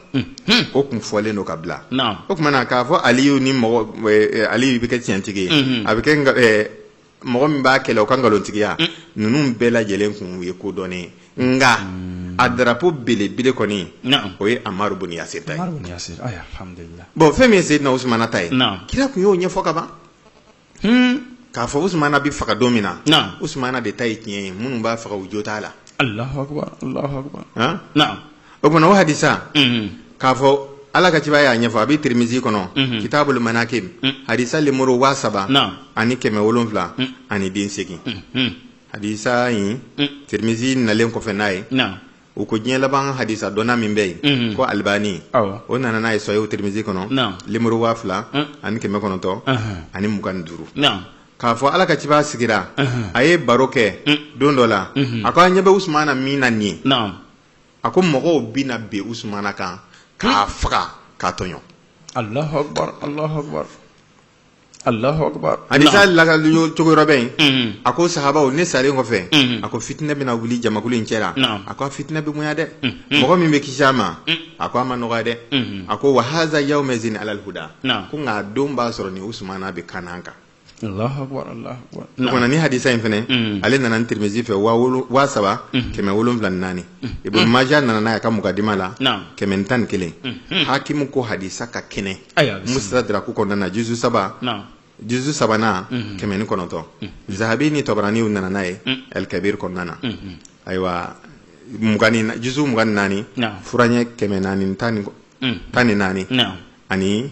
o kun fɔlen don ka bila o kumana k'a fɔ Aliyu ni mɔgɔ Aliyu bɛ kɛ tiɲɛtigi ye a bɛ kɛ mɔgɔ min b'a kɛlɛ o ka nkalontigiya ninnu bɛɛ lajɛlen kun ye ko dɔnnen nga a darapo belebele kɔni o ye Amaru bun Yasir ta ye bon fɛn min ye Seydina Usmana ta ye kira kun y'o ɲɛfɔ ka ban k'a fɔ Usmana bɛ faga don min na Usmana de ta ye tiɲɛ ye minnu b'a faga u jo t'a la Allahu akbar o kumana o hadisa k'a fɔ ala ka ciba y'a ɲɛfɔ a bɛ Tirmizi kɔnɔ kitabul manakib hadisa numéro 7000 ani 700 ani 8 hadisa in Tirmizi nalen kɔfɛ n'a ye u ko diɲɛ laban hadisa dɔnna min bɛ yen ko Albani o nana n'a ye Sahih Tirmizi kɔnɔ numéro 2000 ani 900 ani 25 k'a fɔ ala ka ciba sigira a ye baro kɛ don dɔ la a ko an ɲɛ bɛ Usmana min na nin ye a ko mɔgɔw bɛna bin Usmana kan k'a faga k'a tɔɲɔ Allahu akbar Allahu akbar. Hadisa laga cogo robin. Ako sahaba ne sare ko fe. Ako fitna bina wuli jamakulu incera. Ako fitna be muya de. Mogo min be kishama. Ako ama no de. Ako wa hadha yawmazin ala alhuda. Ko nga domba soro ni Usmana be kananka. Allahu akbar, Allahu akbar. Kona ni hadisa infene ale nana Tirmizi fe wa saba keme wolonflan nani. Ibn Majah nana na ka mukadima la keme tan kelen. Hakimu ko hadisa ka kene. Mustadrak ko nana juzu saba. Juzu sabana keme ni konoto. Zahabi ni Tabrani nana nae El Kabir kon nana. Aywa mugani juzu mugani nani furanye keme nani tani nani ani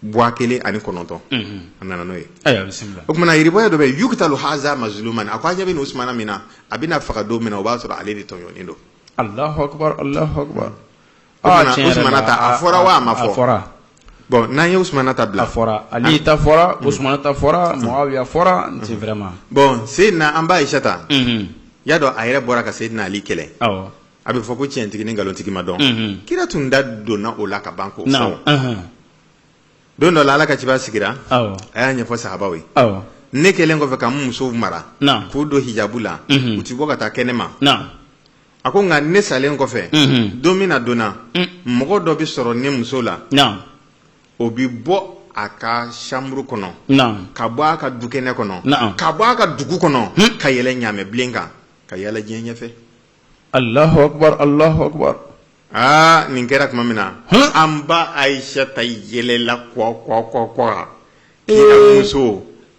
Boakele ani konoto anana noye bismillah okuma iriboya do be yuktalu haza mazluman akwaje bin Usmana mina abina fakado mina obasura alidi tonyo Allahu akbar, Allahu akbar. Usmana ta afora wa mafo afora bon na Usmana ta bla afora ali ta fora Usmana ta fora Muawiya fora c'est vraiment bon Sayyidina Amba Aishata yado ayre bora ka Sayyidina Ali kele abi foko tientigi ni ngalontigi madon kira tunda dona ola ka banko don dɔ la Ala ka ciba sigira a y'a ɲɛfɔ sahaba ye ne kelen kɔfɛ ka musow mara k'u don hijabu la u ti bɔ ka taa kɛnɛ ma a ko nka ne salen kɔfɛ don min na donna mɔgɔ dɔ bi sɔrɔ ne muso la o bi bɔ a ka chambre kɔnɔ ka bɔ a ka dukɛnɛ kɔnɔ ka bɔ a ka dugu kɔnɔ ka yɛlɛ ɲaamɛ bilen kan ka yɛlɛ diɲɛ ɲɛfɛ Allahu akbar, Allahu akbar. Nin kɛra tuma min na an ba Aishata yɛlɛla kɔ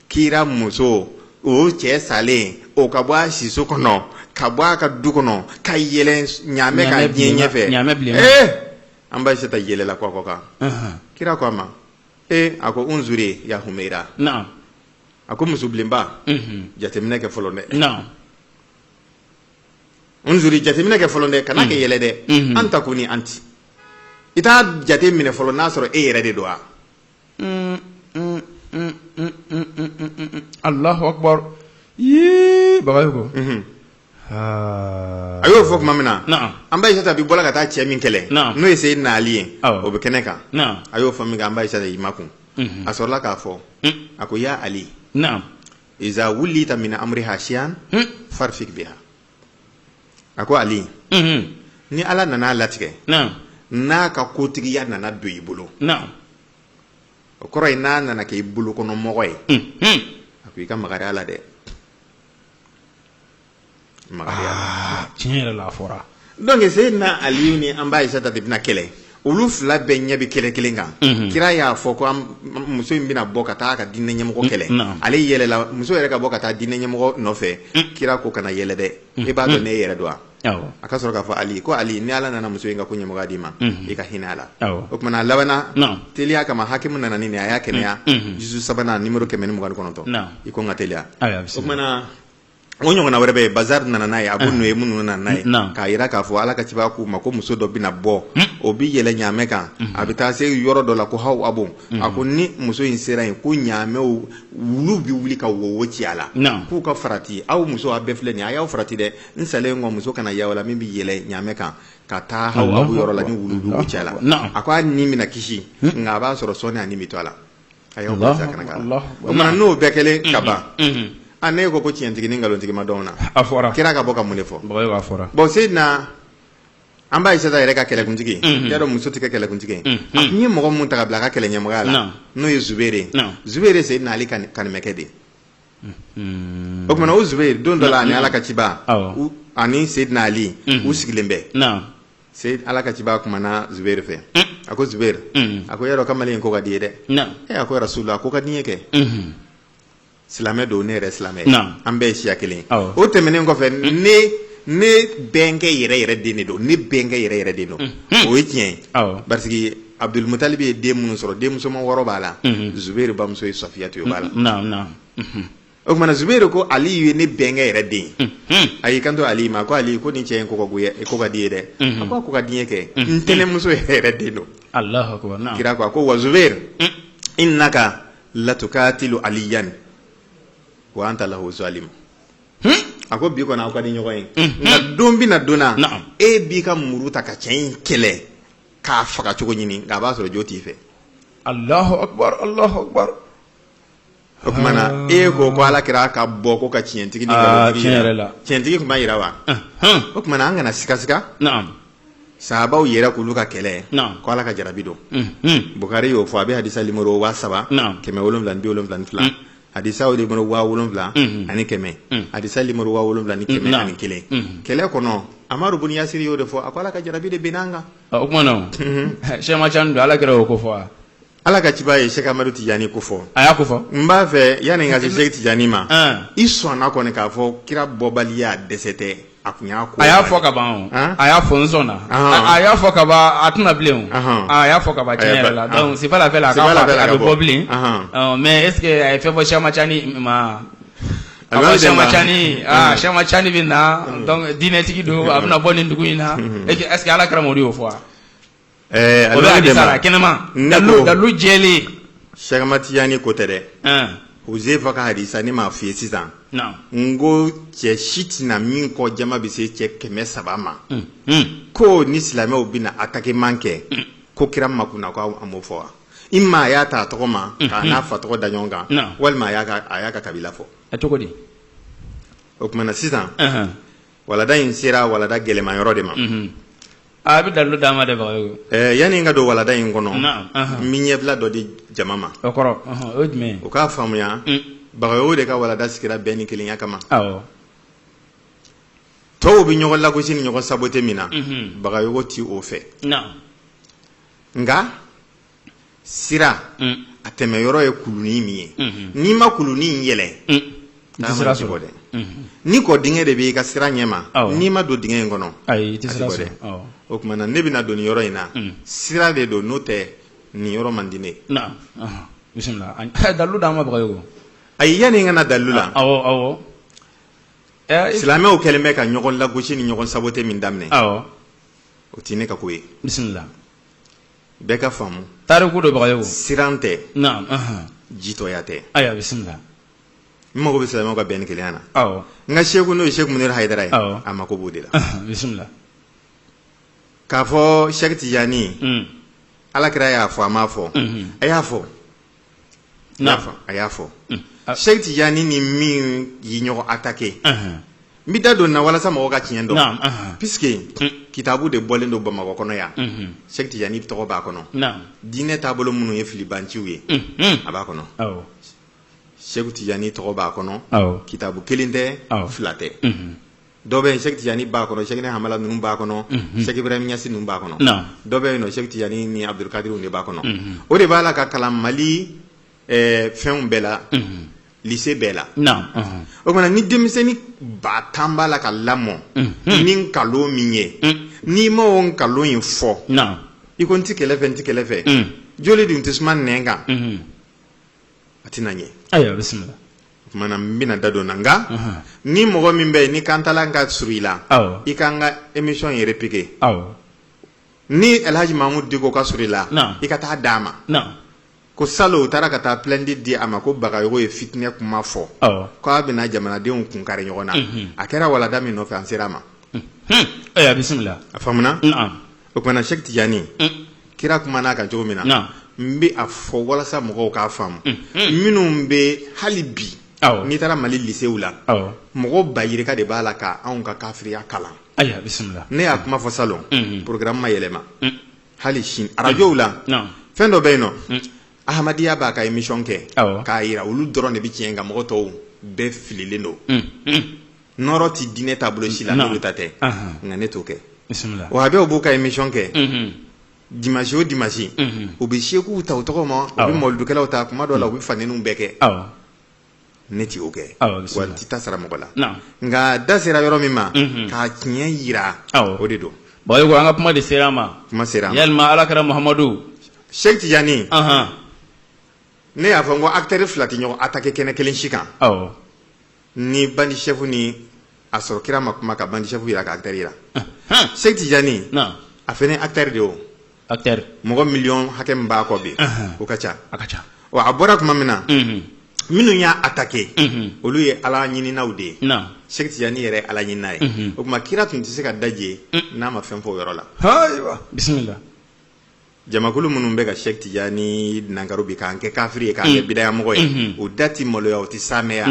kira muso o cɛ salen o ka bɔ a siso kɔnɔ ka bɔ a ka du kɔnɔ ka yɛlɛ ɲaamɛ ka diɲɛ ɲɛfɛ an ba Aishata yɛlɛla kɔ kan kira ko a ma a ko unzuri ya Humaira a ko muso bilenba jateminɛ kɛ fɔlɔ dɛ unzuri jateminɛ kɛ fɔlɔ dɛ kana kɛ yɛlɛ dɛ an ta ko ni anti i t'a jate minɛ fɔlɔ n'a sɔrɔ e yɛrɛ de don wa Allahu akbar Bagayogo a y'o fɔ tuma min na an ba Aishata bi bɔla ka taa cɛ min kɛlɛ n'o ye Sayyidina Ali ye o bɛ kɛnɛ kan a y'o fɔ min kɛ an ba Aishata y'i makun a sɔrɔla k'a fɔ a ko ya Ali iza wulita min amri hashiyan farfik biha a ko Ali ni Ala nana latigɛ n'a ka kotigiya nana don i bolo o kɔrɔ ye n'a nana kɛ i bolo kɔnɔ mɔgɔ ye a ko i ka magari Ala dɛ tiɲɛ yɛrɛ la a fɔra donc Sayyidina Ali ni an ba Aishata de bɛna kɛlɛ olu fila bɛɛ ɲɛ bɛ kɛlɛ kelen kan kira y'a fɔ ko muso in bɛna bɔ ka taa ka diinɛ ɲɛmɔgɔ kɛlɛ ale yɛlɛla muso yɛrɛ ka bɔ ka taa diinɛ ɲɛmɔgɔ nɔfɛ kira ko kana yɛlɛ dɛ e b'a dɔn ne yɛrɛ don wa a ka sɔrɔ k'a fɔ Ali ko Ali ni Ala nana muso in ka ko ɲɛmɔgɔya d'i ma i ka hinɛ a la o kumana a labanna teliya kama hakimu nana ni nin a y'a kɛnɛya juzu sabanan numéro 129 i ko n ka teliya o kumana o ɲɔgɔnna wɛrɛ bɛ yen bazar nana n'a ye a b'u ye minnu nana n'a ye k'a yira k'a fɔ Ala ka ciba k'u ma ko muso dɔ bɛna bɔ o bi yɛlɛ ɲaamɛ kan a bɛ taa se yɔrɔ dɔ la ko haw abo a ko ni muso in sera yen ko ɲaamɛw wulu bi wuli ka wowo ci a la k'u ka farati aw muso a bɛɛ filɛ nin ye a y'aw farati dɛ n salen kɔ muso kana yawala min bi yɛlɛ ɲaamɛ kan ka taa haw abo yɔrɔ la ni wulu bi ci a la a ko a ni bɛna kisi nka a b'a sɔrɔ sɔɔni a ni bɛ to a la a y'aw bilisa kana k'a la o kumana n'o bɛɛ kɛlen ka ban ne ko tiɲɛtigi ni ngalontigima dɔn na a fɔra kira ka bɔ ka mun de fɔ a fɔra bon Sayyidina an ba Aishata yɛrɛ ka kɛlɛkuntigi y'a dɔn muso tɛ kɛ kɛlɛkuntigi a tun ye mɔgɔ mun ta ka bila a ka kɛlɛ ɲɛmɔgɔya la n'o ye Zubair Zubair Sayyidina Ali kanimɛkɛ de o kumana o Zubair don dɔ la ani Ala ka ciba ani Sayyidina Ali u sigilen bɛ Ala ka ciba kumana Zubair fɛ a ko Zubair a ko y'a dɔn kamalen ko ka di ye dɛ a ko Rasulullah a ko ka di ye kɛ silamɛ don ne yɛrɛ silamɛ an bɛɛ ye siya kelen o tɛmɛnen kɔfɛ ne bɛnkɛ yɛrɛ den de don ne bɛnkɛ yɛrɛ den don o ye tiɲɛ ye parce que Abdulmutalib ye den minnu sɔrɔ denmusoma 6 b'a la Zubair bamuso ye Safiyatu b'a la o kumana Zubair ko Ali ye ne bɛnkɛ yɛrɛ den a y'i kanto Ali ma ko Ali ko ni cɛ in ko ka di ye dɛ a ko a ko ka di ye kɛ n tɛnɛmuso yɛrɛ den don Allahu akbar kira ko a ko wa Zubair innaka latukatilu aliyan wa anta lahu zalim a ko bi kɔni aw ka di ɲɔgɔn ye nka don bɛna donna e b'i ka muru ta ka cɛ in kɛlɛ k'a faga cogo ɲini nka a b'a sɔrɔ jo t'i fɛ Allahu akbar Allahu akbar o kuma na e ko ko ala kira ka bɔ ko ka tiɲɛtigi ni tiɲɛtigi kuma yira wa o kuma na an kana sikasika sahabaw yɛrɛ k'olu ka kɛlɛ ko ala ka jarabi don Bukari y'o fɔ a bɛ hadisa numéro 3772 hadisa o numéro 7000 ani 100 hadisa numéro 7000 ani 101 kɛlɛ kɔnɔ Amaru bun Yasir y'o de fɔ a ko ala ka jarabi de binanga o kuma na Cheikh Machan do ala kira o ko fɔ ala ka ciba ye Cheikh Amadu Tijani ko fɔ a y'a ko fɔ n b'a fɛ yani n ka se Cheikh Tijani ma i sɔnna kɔni k'a fɔ kira bɔbaliya dɛsɛ tɛ a kun y'a ko a y'a fɔ ka ban a y'a fɔ n sɔnna a y'a fɔ ka ban a tɛna bilen a y'a fɔ ka ban tiɲɛ yɛrɛ la donc c'est pas la peine a k'a fɔ a bɛ bɔ bilen mais est ce que a ye fɛn fɔ Cheikh Machani ma a ko Cheikh Machani Cheikh Machani bɛ na donc diinɛtigi don a bɛna bɔ nin dugu in na est ce que ala karamɔgɔ y'o fɔ wa o bɛ hadisa la kɛnɛma dalu jɛlen Cheikh Matiyani ko tɛ dɛ Huzaifa ka hadisa ne m'a f'i ye sisan n ko cɛ si tɛna min kɔ jama bɛ se cɛ 300 ma ko ni silamɛw bɛna attaquement kɛ ko kira makuna ko a m'o fɔ wa i ma a y'a ta a tɔgɔ ma k'a n'a fa tɔgɔ da ɲɔgɔn kan walima a y'a ka kabila fɔ a cogo di o tuma na sisan walada in sera walada gɛlɛman yɔrɔ de ma a bɛ dalu d'a ma dɛ Bagayogo yani n ka don walada in kɔnɔ n bɛ ɲɛbila dɔ di jama ma o kɔrɔ o ye jumɛn o k'a faamuya Bagayogo de ka walada sigira bɛn ni kelenya kama tɔw bɛ ɲɔgɔn lagosi ni ɲɔgɔn sabote min na Bagayogo ti o fɛ nka sira a tɛmɛ yɔrɔ ye kulunin min ye n'i ma kulunin yɛlɛ n'a ma ti bɔ dɛ ni kɔ dingɛ de b'i ka sira ɲɛma n'i ma don dingɛ in kɔnɔ a ti bɔ dɛ o tuma na ne bɛna don nin yɔrɔ in na sira de don n'o tɛ nin yɔrɔ man di ne bisimila dalu d'an ma Bagayogo ayi yani n kana dalu la silamɛw kɛlen bɛ ka ɲɔgɔn lagosi ni ɲɔgɔn sabote min daminɛ o ti ne ka ko ye bisimila bɛɛ ka faamu tariku do Bagayogo siran tɛ jitɔya tɛ ayiwa bisimila n mago bɛ silamɛw ka bɛn ni kelenya na n ka seku n'o ye Seku Muniru Hayidara ye a mako b'o de la bisimila k'a fɔ Cheikh Tijani alakira y'a fɔ a m'a fɔ a y'a fɔ a y'a fɔ Cheikh Tijani ni min yi ɲɔgɔn attaqué n bɛ da don na walasa mɔgɔw ka tiɲɛ dɔn puisque kitabu de bɔlen don Bamakɔ kɔnɔ yan Cheikh Tijani tɔgɔ b'a kɔnɔ diinɛ taabolo minnu ye filibanciw ye a b'a kɔnɔ Cheikh Tijani tɔgɔ b'a kɔnɔ kitabu kelen tɛ fila tɛ dɔ bɛ yen Cheikh Tijani b'a kɔnɔ Cheikh Hamala ninnu b'a kɔnɔ Cheikh Ibrahim Niasse ninnu b'a kɔnɔ dɔ bɛ yen nɔ Cheikh Tijani ni Abdul Kadir de b'a kɔnɔ o de b'a la ka kalan Mali fɛnw bɛɛ la lycée bɛɛ la o kumana ni denmisɛnnin 10,000 b'a la ka lamɔ ni nkalon min ye n'i ma o nkalon in fɔ i ko n ti kɛlɛ fɛ n ti kɛlɛ fɛ joli dun tɛ suma nɛn kan a tɛna ɲɛ ayiwa bisimila o kumana n bɛna da don na nka ni mɔgɔ min bɛ yen ni kan tala ka surun i la i k'an ka émission yɛrɛ piqué ni Elhaji Mahamudu Diko ka surun i la i ka taa d'a ma ko salo u taara ka taa plainte di a ma ko Bagayogo ye fitinɛ kuma fɔ ko a bɛna jamanadenw kun kari ɲɔgɔn na a kɛra walada min nɔfɛ an sera a ma ayiwa bisimila a faamuna o kumana Cheikh Tijani kira kuma n'a kan cogo min na n bɛ a fɔ walasa mɔgɔw k'a faamu minnu bɛ hali bi n'i taara Mali lycéew la mɔgɔ bayirika de b'a la ka anw ka kafiriya kalan ayiwa bisimila ne y'a kuma fɔ salon programme ma yɛlɛma hali sini radiow la fɛn dɔ bɛ yen nɔ Ahmadiyya b'a ka émission kɛ k'a yira olu dɔrɔn de bɛ tiɲɛ nka mɔgɔ tɔw bɛɛ fililen don nɔrɔ ti diinɛ taabolo si la n'olu ta tɛ nka ne t'o kɛ wa bɛɛ b'u ka émission kɛ dimanche o dimanche u bɛ sekuw ta u tɔgɔ ma u bɛ mɔlidukɛlaw ta kuma dɔw la u bɛ fanɛniw bɛɛ kɛ ne ti o kɛ wa n ti ta sara mɔgɔ la nka da sera yɔrɔ min ma k'a tiɲɛ yira o de don Bagayogo an ka kuma de sera a ma yalima alakira Muhamadu Cheikh Tijani ne y'a fɔ n ko acteur 2 tɛ ɲɔgɔn attaqué kɛnɛ kelen si kan ni bandi chef ni a sɔrɔ kira ma kuma ka bandi chef yira ka acteur yira Cheikh Tijani a fɛnɛ acteur de o mɔgɔ million hakɛ min b'a kɔ bi o ka ca wa a bɔra tuma min na minnu y'a attaqué olu ye ala ɲininaw de ye Cheikh Tijani yɛrɛ ala ɲinina ye o kuma kira tun tɛ se ka daje n'a ma fɛn fɔ o yɔrɔ la bisimila jamakulu minnu bɛ ka Sheikh Tijani nangaru bi k'an kɛ kafiri ye k'an kɛ bidaya mɔgɔ ye o da ti maloya o ti sameya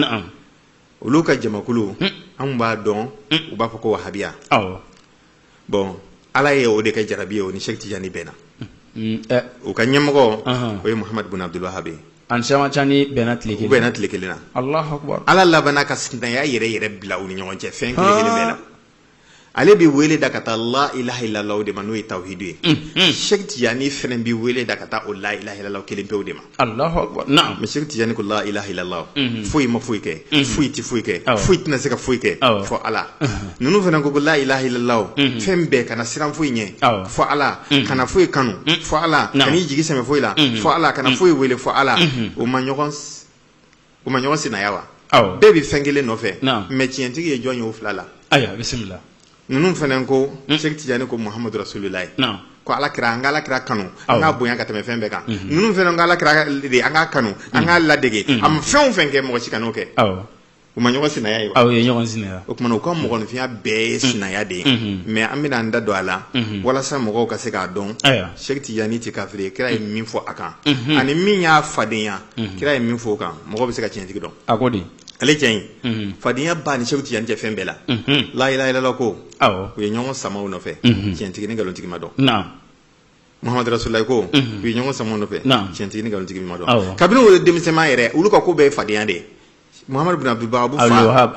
olu ka jamakulu an b'a dɔn u b'a fɔ ko wahabiya bon ala ye o de kɛ jarabi ye o ni Sheikh Tijani bɛnna u ka ɲɛmɔgɔ o ye Muhammad ibn Abdul Wahhab an Cheikh Tijani bɛnna tile kelen na Allahu akbar ala labana ka sinaya yɛrɛ bila u ni ɲɔgɔn cɛ fɛn kelen bɛɛ la ale bi wele da ka taa la ilaha illallah de ma n'o ye tawhid ye Sheikh Tijani fɛnɛ bi wele da ka taa o la ilaha illallah kelen pewu de ma Allahu akbar na'am mais Sheikh Tijani ko la ilaha illallah foyi ma foyi kɛ foyi ti foyi kɛ foyi tɛna se ka foyi kɛ fɔ ala ninnu fɛnɛ ko la ilaha illallah fɛn bɛɛ kana siran foyi ɲɛ fɔ ala kana foyi kanu fɔ ala kana i jigi sɛmɛ foyi la fɔ ala kana foyi wele fɔ ala o ma ɲɔgɔn sinaya wa bɛɛ bi fɛn kelen nɔfɛ mais tiɲɛtigi ye jɔn ye o fila la aya bismillah ninnu fɛnɛ ko Sheikh Tijani ko Muhammadu Rasulullah ko ala kira an ka ala kira kanu an ka bonya ka tɛmɛ fɛn bɛɛ kan ninnu fɛnɛ ko ala kira de an ka kanu an ka ladege a ma fɛn o fɛn kɛ mɔgɔ si kan'o kɛ u ma ɲɔgɔn sinaya ye wa ye ɲɔgɔn sinaya o kumana u ka mɔgɔninfinya bɛɛ ye sinaya de ye mais an bɛna an da don a la walasa mɔgɔw ka se k'a dɔn Sheikh Tijani ti kafiri ye kira ye min fɔ a kan ani min y'a fadenya kira ye min fɔ o kan mɔgɔw bɛ se ka tiɲɛtigi dɔn a ko di ale cɛ in fadenya ba ni Sheikh Tijani tɛ fɛn bɛɛ la la ilaha illallah ko u ye ɲɔgɔn sama o nɔfɛ tiɲɛtigi ni nkalontigima dɔn Muhammadu Rasulullah ko u ye ɲɔgɔn sama o nɔfɛ tiɲɛtigi ni nkalontigima dɔn kabini o ye denmisɛnman yɛrɛ olu ka ko bɛɛ ye fadenya de ye Muhammad ibn Abdul Wahhab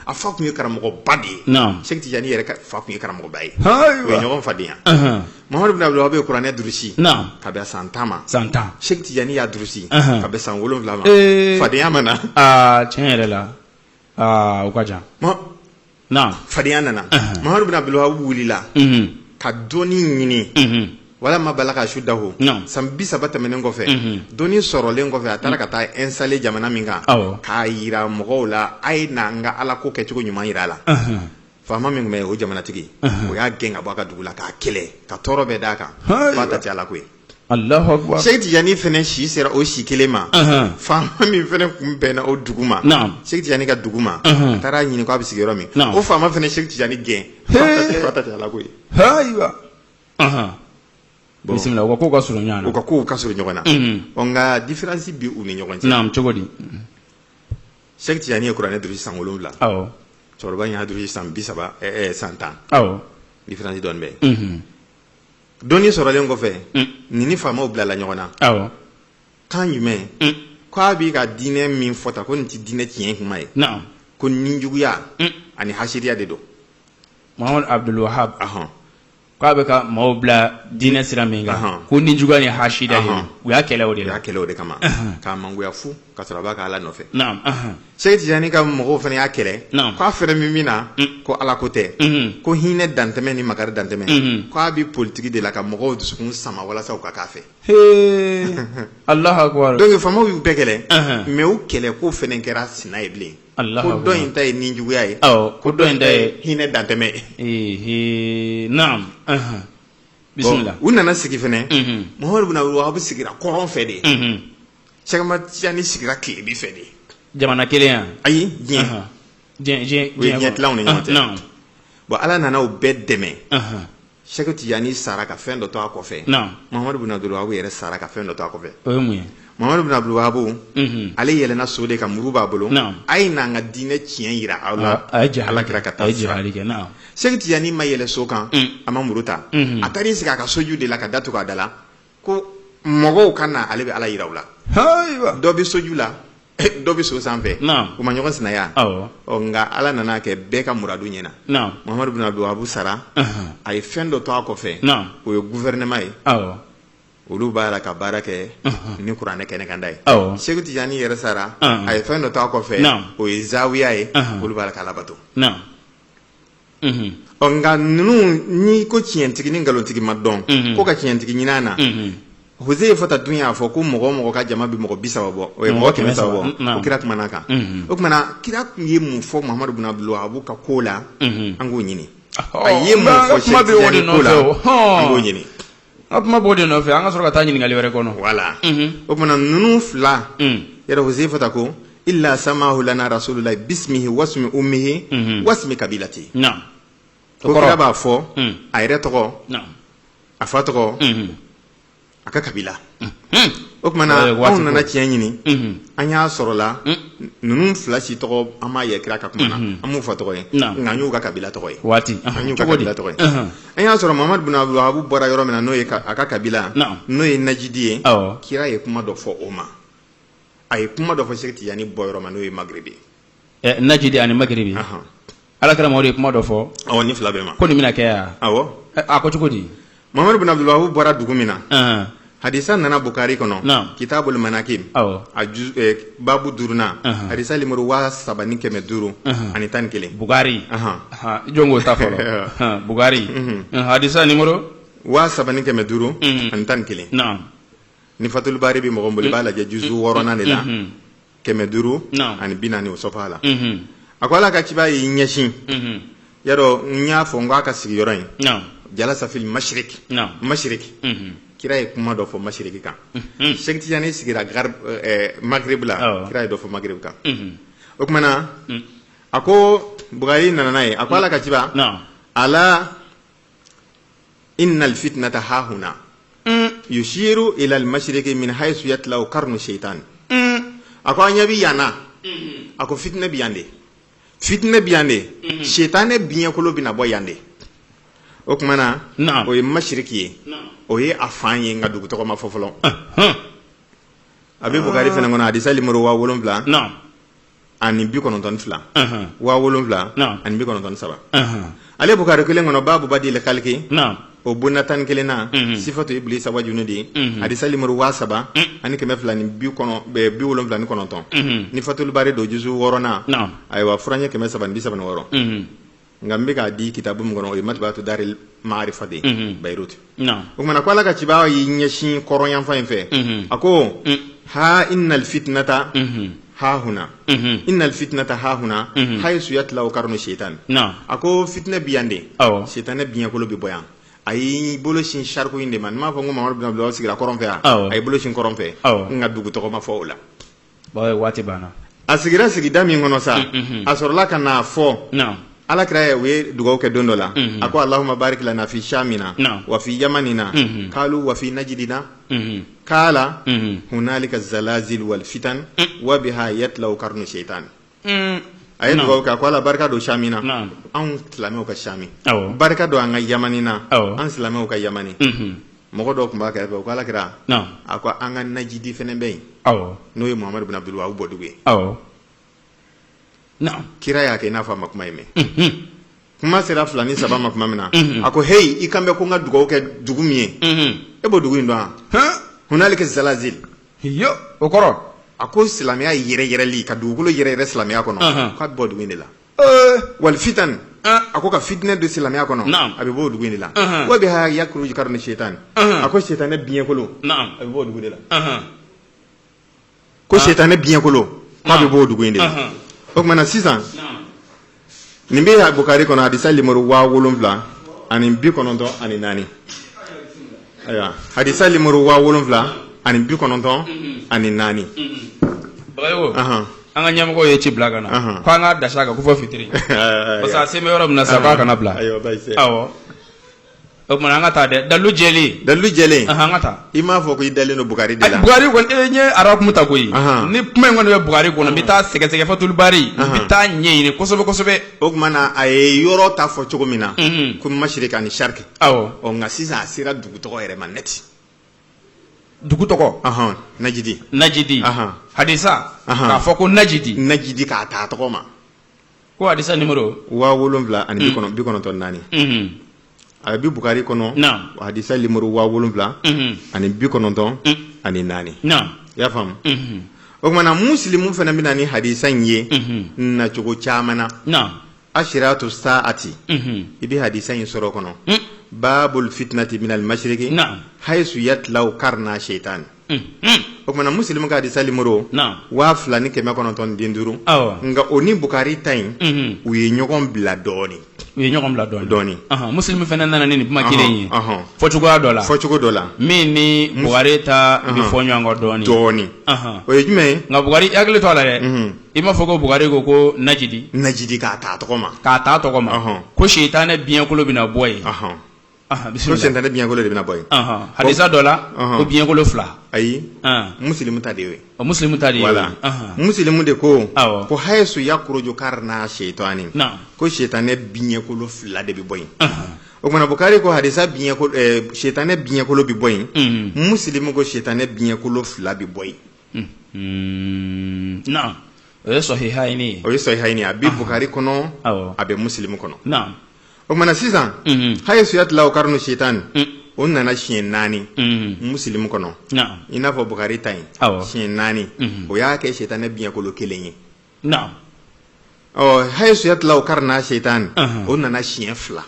a fa tun ye karamɔgɔba de ye Sheikh Tijani yɛrɛ fa tun ye karamɔgɔba ye u ye ɲɔgɔn fadenya Muhammad ibn Abdul Wahhab ye kuranɛ durusi ka bɛn san 10 ma Sheikh Tijani y'a durusi ka bɛn san 7 ma fadenya ma na tiɲɛ yɛrɛ la o ka jan fadenya nana Muhammad ibn Abdul Wahhab wulila ka dɔnni ɲini wala ma bala ka su daho san 30 tɛmɛnen kɔfɛ dɔnni sɔrɔlen kɔfɛ a taara ka taa installer jamana min kan k'a yira mɔgɔw la a ye na an ka ala ko kɛcogo ɲuman yira a la faama min tun bɛ o jamanatigi o y'a gɛn ka bɔ a ka dugu la k'a kɛlɛ ka tɔɔrɔ bɛɛ d'a kan f'a ta tɛ ala ko ye Allahu akbar Sheikh Tijani fɛnɛ si sera o si kelen ma faama min fɛnɛ kun bɛnna o dugu ma Sheikh Tijani ka dugu ma a taara ɲini k'a bɛ sigi yɔrɔ min o faama fɛnɛ Sheikh Tijani gɛn f'a ta tɛ ala ko ye bisimila u ka kow ka surun ɲɔgɔn na u ka kow ka surun ɲɔgɔn na nka différence bi u ni ɲɔgɔn cɛ cogo di Sheikh Tijani ye kuranɛ durusi san 7 cɛkɔrɔba in y'a durusi san 30 san 10 différence dɔɔni bɛ dɔnni sɔrɔlen kɔfɛ nin ni faamaw bilala ɲɔgɔn na kan jumɛn k'a b'i ka diinɛ min fɔ ta ko nin tɛ diinɛ tiɲɛ kuma ye ko ninjuguya ani hasiriya de don Muhammad Abdul Wahhab k'a bɛ ka maaw bila diinɛ sira min kan ko ninjuguya ni hasida de u y'a kɛlɛ o de la kama k'a mangoya fu ka sɔrɔ a b'a ka ala nɔfɛ Sheikh Tijani ka mɔgɔw fana y'a kɛlɛ k'a fɛrɛ min na ko ala ko tɛ ko hinɛ dantɛmɛ ni makari dantɛmɛ k'a bɛ politiki de la ka mɔgɔw dusukun sama walasa u ka k'a fɛ Allahu akbar donc faamaw y'u bɛɛ kɛlɛ mais u kɛlɛ ko fana kɛra sina ye bilen ko dɔ in ta ye ninjuguya ye ko dɔ in ta ye hinɛ dantɛmɛ naam bisimila u nana sigi fɛnɛ Muhammad ibn Abdul Wahhab sigira kɔrɔn fɛ de Sheikh Tijani sigira tilebi fɛ de jamana kelen yan ayi diɲɛ tilanw ni ɲɔgɔn cɛ bon ala nana u bɛɛ dɛmɛ Sheikh Tijani sara ka fɛn dɔ to a kɔfɛ Muhammad ibn Abdul Wahhab yɛrɛ sara ka fɛn dɔ to a kɔfɛ o ye mun ye Muhammad ibn Abdul Wahhab ale yɛlɛnna so de ka muru b'a bolo a ye n'an ka diinɛ tiɲɛ yira aw la ala kira ka taa Sheikh Tijani ma yɛlɛ so kan a ma muru ta a taara i sigi a ka soju de la ka datugu a da la ko mɔgɔw ka na ale bɛ ala yira u la dɔ bɛ soju la dɔ bɛ so sanfɛ u ma ɲɔgɔn sinaya nka ala nana kɛ bɛɛ ka muradu ɲɛna Muhammad ibn Abdul Wahhab sara a ye fɛn dɔ to a kɔfɛ o ye gouvernement ye olu b'a la ka baara kɛ ni kuranɛ kɛnɛkanda ye Sheikh Tijani yɛrɛ sara a ye fɛn dɔ to a kɔfɛ o ye zawiya ye olu b'a la ka labato nka ninnu n'i ko tiɲɛtigi ni nkalontigi ma dɔn ko ka tiɲɛtigi ɲini a na Hosea fɔta dun y'a fɔ ko mɔgɔ mɔgɔ ka jama bi mɔgɔ 30 bɔ o ye mɔgɔ 100 bɔ o kira kumana kan o kumana kira kun ye mun fɔ Muhammad ibn Abdul Wahhab ka ko la an k'o ɲini a ye mun fɔ Sheikh Tijani ko la an k'o ɲini a kuma b'o de nɔfɛ an ka sɔrɔ ka taa ɲininkali wɛrɛ kɔnɔ voilà o kumana ninnu fila yɛrɛ Hosea fɔta ko illa samahu lana rasulullah bismihi wasmi ummihi wasmi kabilati ko kira b'a fɔ a yɛrɛ tɔgɔ a fa tɔgɔ aka kabila o kuma na anw nana tiɲɛ ɲini an y'a sɔrɔ la ninnu fila si tɔgɔ an m'a ye kira ka kuma na an m'u fɔ tɔgɔ ye nka an y'u ka kabila tɔgɔ ye an y'u ka kabila tɔgɔ ye an y'a sɔrɔ Mamadu bin Abdul Wahab bɔra yɔrɔ min na n'o ye a ka kabila n'o ye Najidi ye kira ye kuma dɔ fɔ o ma a ye kuma dɔ fɔ Seku Tijani bɔ yɔrɔ ma n'o ye Magribi Najidi ani Magribi Alakira Mamadu ye kuma dɔ fɔ awɔ ni fila bɛɛ ma ko nin bɛna kɛ yan awɔ a ko cogo di Mamadu bin Abdul Wahab bɔra dugu min na hadisa nana Bukari kɔnɔ Kitabul Manakib a babu 5 hadisa numéro 7500 ani 11 Bukari jongo ta fɔlɔ Bukari hadisa numéro 7500 ani 11 ni Fatul Bari bi mɔgɔ bolo b'a lajɛ juzu 6 de la 500 ani 40 o sɔfɔ a la a ko Ala ka ciba y'i ɲɛsin yarɔ n y'a fɔ n k'a ka sigiyɔrɔ in jalasa fil mashriq kira ye kuma dɔ fɔ mashriqi kan Seku Tijani sigira Maghrib la kira ye dɔ fɔ Maghrib kan o kuma na a ko Bukari nana n'a ye a ko Ala ka ciba ala innal fitnata hahuna yushiru ila al mashriqi min haythu yatlau qarnu shaytan a ko an ɲɛ bi yan na a ko fitna bi yan de shaytan biɲɛkolo bɛna bɔ yan de o kuma na o ye mashiriki ye o ye a fan ye nka dugu tɔgɔ ma fɔ fɔlɔ a bɛ Bukari fana kɔnɔ hadisa numéro 7000 ani 92 7000 ani 93 ale Bukari kelen kɔnɔ babu badil khalqi o bonna 11 na sifatu iblisa wa junudi hadisa numéro 7000 ani 279 ni Fatul Bari do juzu 6 na ayiwa furanye 776 nga mbe ka di kitabu mun kono o matbatu daril ma'rifa de Beirut o mana ko Ala ka ciba yi ɲɛsin kɔrɔnyan fa in fɛ a ko ha innal fitnata ha huna haythu yatlau qarnu shaytan a ko fitna biyande shaytan biɲɛkolo bi boyan ayi bolo sin sharko inde man ma fɔ n ko Mamadu bin Abdul Wahab sigira kɔrɔn fɛ ayi bolo sin kɔrɔn fɛ nga dugu tɔgɔ ma fɔ o la waati banna a sigira sigida min kɔnɔ sa a sɔrɔla ka na fɔ Ala kira ye u ye dugawu kɛ don dɔ la a ko Allahumma barik lana fi shamina wa fi yamanina qalu wa fi najdina qala hunalika zalazil wal fitan wa biha yatlau qarnu shaytan a ye dugawu kɛ a ko Ala barika don shamina anw silamɛw ka shami barika don an ka yamanina an silamɛw ka yamani mɔgɔ dɔw tun b'a kɛrɛfɛ u ko Ala kira a ko an ka najidi fɛnɛ bɛ yen n'o ye Muhamadu bin Abdul Wahab bɔdugu ye kira y'a kɛ i n'a fɔ a ma kuma ye mɛn kuma sera 2 ni 3 ma kuma min na a ko hey i kan bɛ ko n ka dugawu kɛ dugu min ye e b'o dugu in dɔn wa hunalika zalazil o kɔrɔ a ko silamɛya yɛrɛyɛrɛli ka dugukolo yɛrɛyɛrɛ silamɛya kɔnɔ k'a bɛ bɔ dugu in de la wal fitan a ko ka fitinɛ don silamɛya kɔnɔ a bɛ bɔ o dugu in de la wa biha yakruju qarnu shaytan a ko shaytanɛ biɲɛkolo a bɛ bɔ o dugu de la ko shaytanɛ biɲɛkolo k'a bɛ bɔ o dugu in de la o kuma na sisan nin bɛ Bukari kɔnɔ hadisa numéro 7000 ani 94 ayiwa hadisa numéro 7000 ani 94 an ka ɲɛmɔgɔw ye ci bila ka na ko an ka dasa kan ko fɔ fitiri parce que a se bɛ yɔrɔ min na sa k'a kana bila awɔ o kuma an ka taa dɛ dalu jɛlen an ka taa i m'a fɔ ko i dalen don Bukari de la Bukari kɔni e ɲɛ arakumu ta koyi ni kuma in kɔni bɛ Bukari kɔnɔ n bɛ taa sɛgɛsɛgɛ Fatul Bari n bɛ taa ɲɛɲini kosɛbɛ o kuma na a ye yɔrɔ ta fɔ cogo min na ko mashiriki ani shariki awɔ nka sisan a sera dugu tɔgɔ yɛrɛ ma net dugu tɔgɔ Najidi hadisa k'a fɔ ko Najidi k'a ta tɔgɔ ma ko hadisa numéro 7000 ani 94 a bɛ Bukari kɔnɔ hadisa numéro 7000 ani 94 i y'a faamu o kuma na muslimu fana bɛ na ni hadisa in ye na cogo caman na ashiratu saati i bɛ hadisa in sɔrɔ kɔnɔ babul fitnati minal mashriqi haythu yatlau qarna shaytan o kuma na muslimu ka hadisa numéro 2995 nka o ni Bukari ta in u ye ɲɔgɔn bila dɔɔni muslimu fana nana ni kuma kelen ye fɔcogo dɔ la min ni Bukari ta bi fɔ ɲɔgɔn kɔ dɔɔni o ye jumɛn ye nka Bukari hakili to a la dɛ i m'a fɔ ko Bukari ko Najidi k'a ta tɔgɔ ma ko shaytanɛ biɲɛkolo bɛna bɔ yen ko shetane biɲɛkolo de bɛna bɔ yen hadisa dɔ la ko biɲɛkolo fila ayi muslimu ta de ye muslimu ta de ye voilà muslimu de ko ko haysu yakhruju karna shaytani ko shetane biɲɛkolo fila de bɛ bɔ yen o kumana Bukari ko hadisa biɲɛkolo shetane biɲɛkolo bɛ bɔ yen muslimu ko shetane biɲɛkolo fila bɛ bɔ yen naam o ye sahihayni a bɛ Bukari kɔnɔ a bɛ muslimu kɔnɔ naam o kumana sisan haysu yatlaw karnu shaytani o nana siɲɛ 4 muslimu kɔnɔ i n'a fɔ Bukari ta yen siɲɛ 4 o y'a kɛ shetane biɲɛkolo 1 ye naam haysu yatlaw karna shaytani o nana siɲɛ 2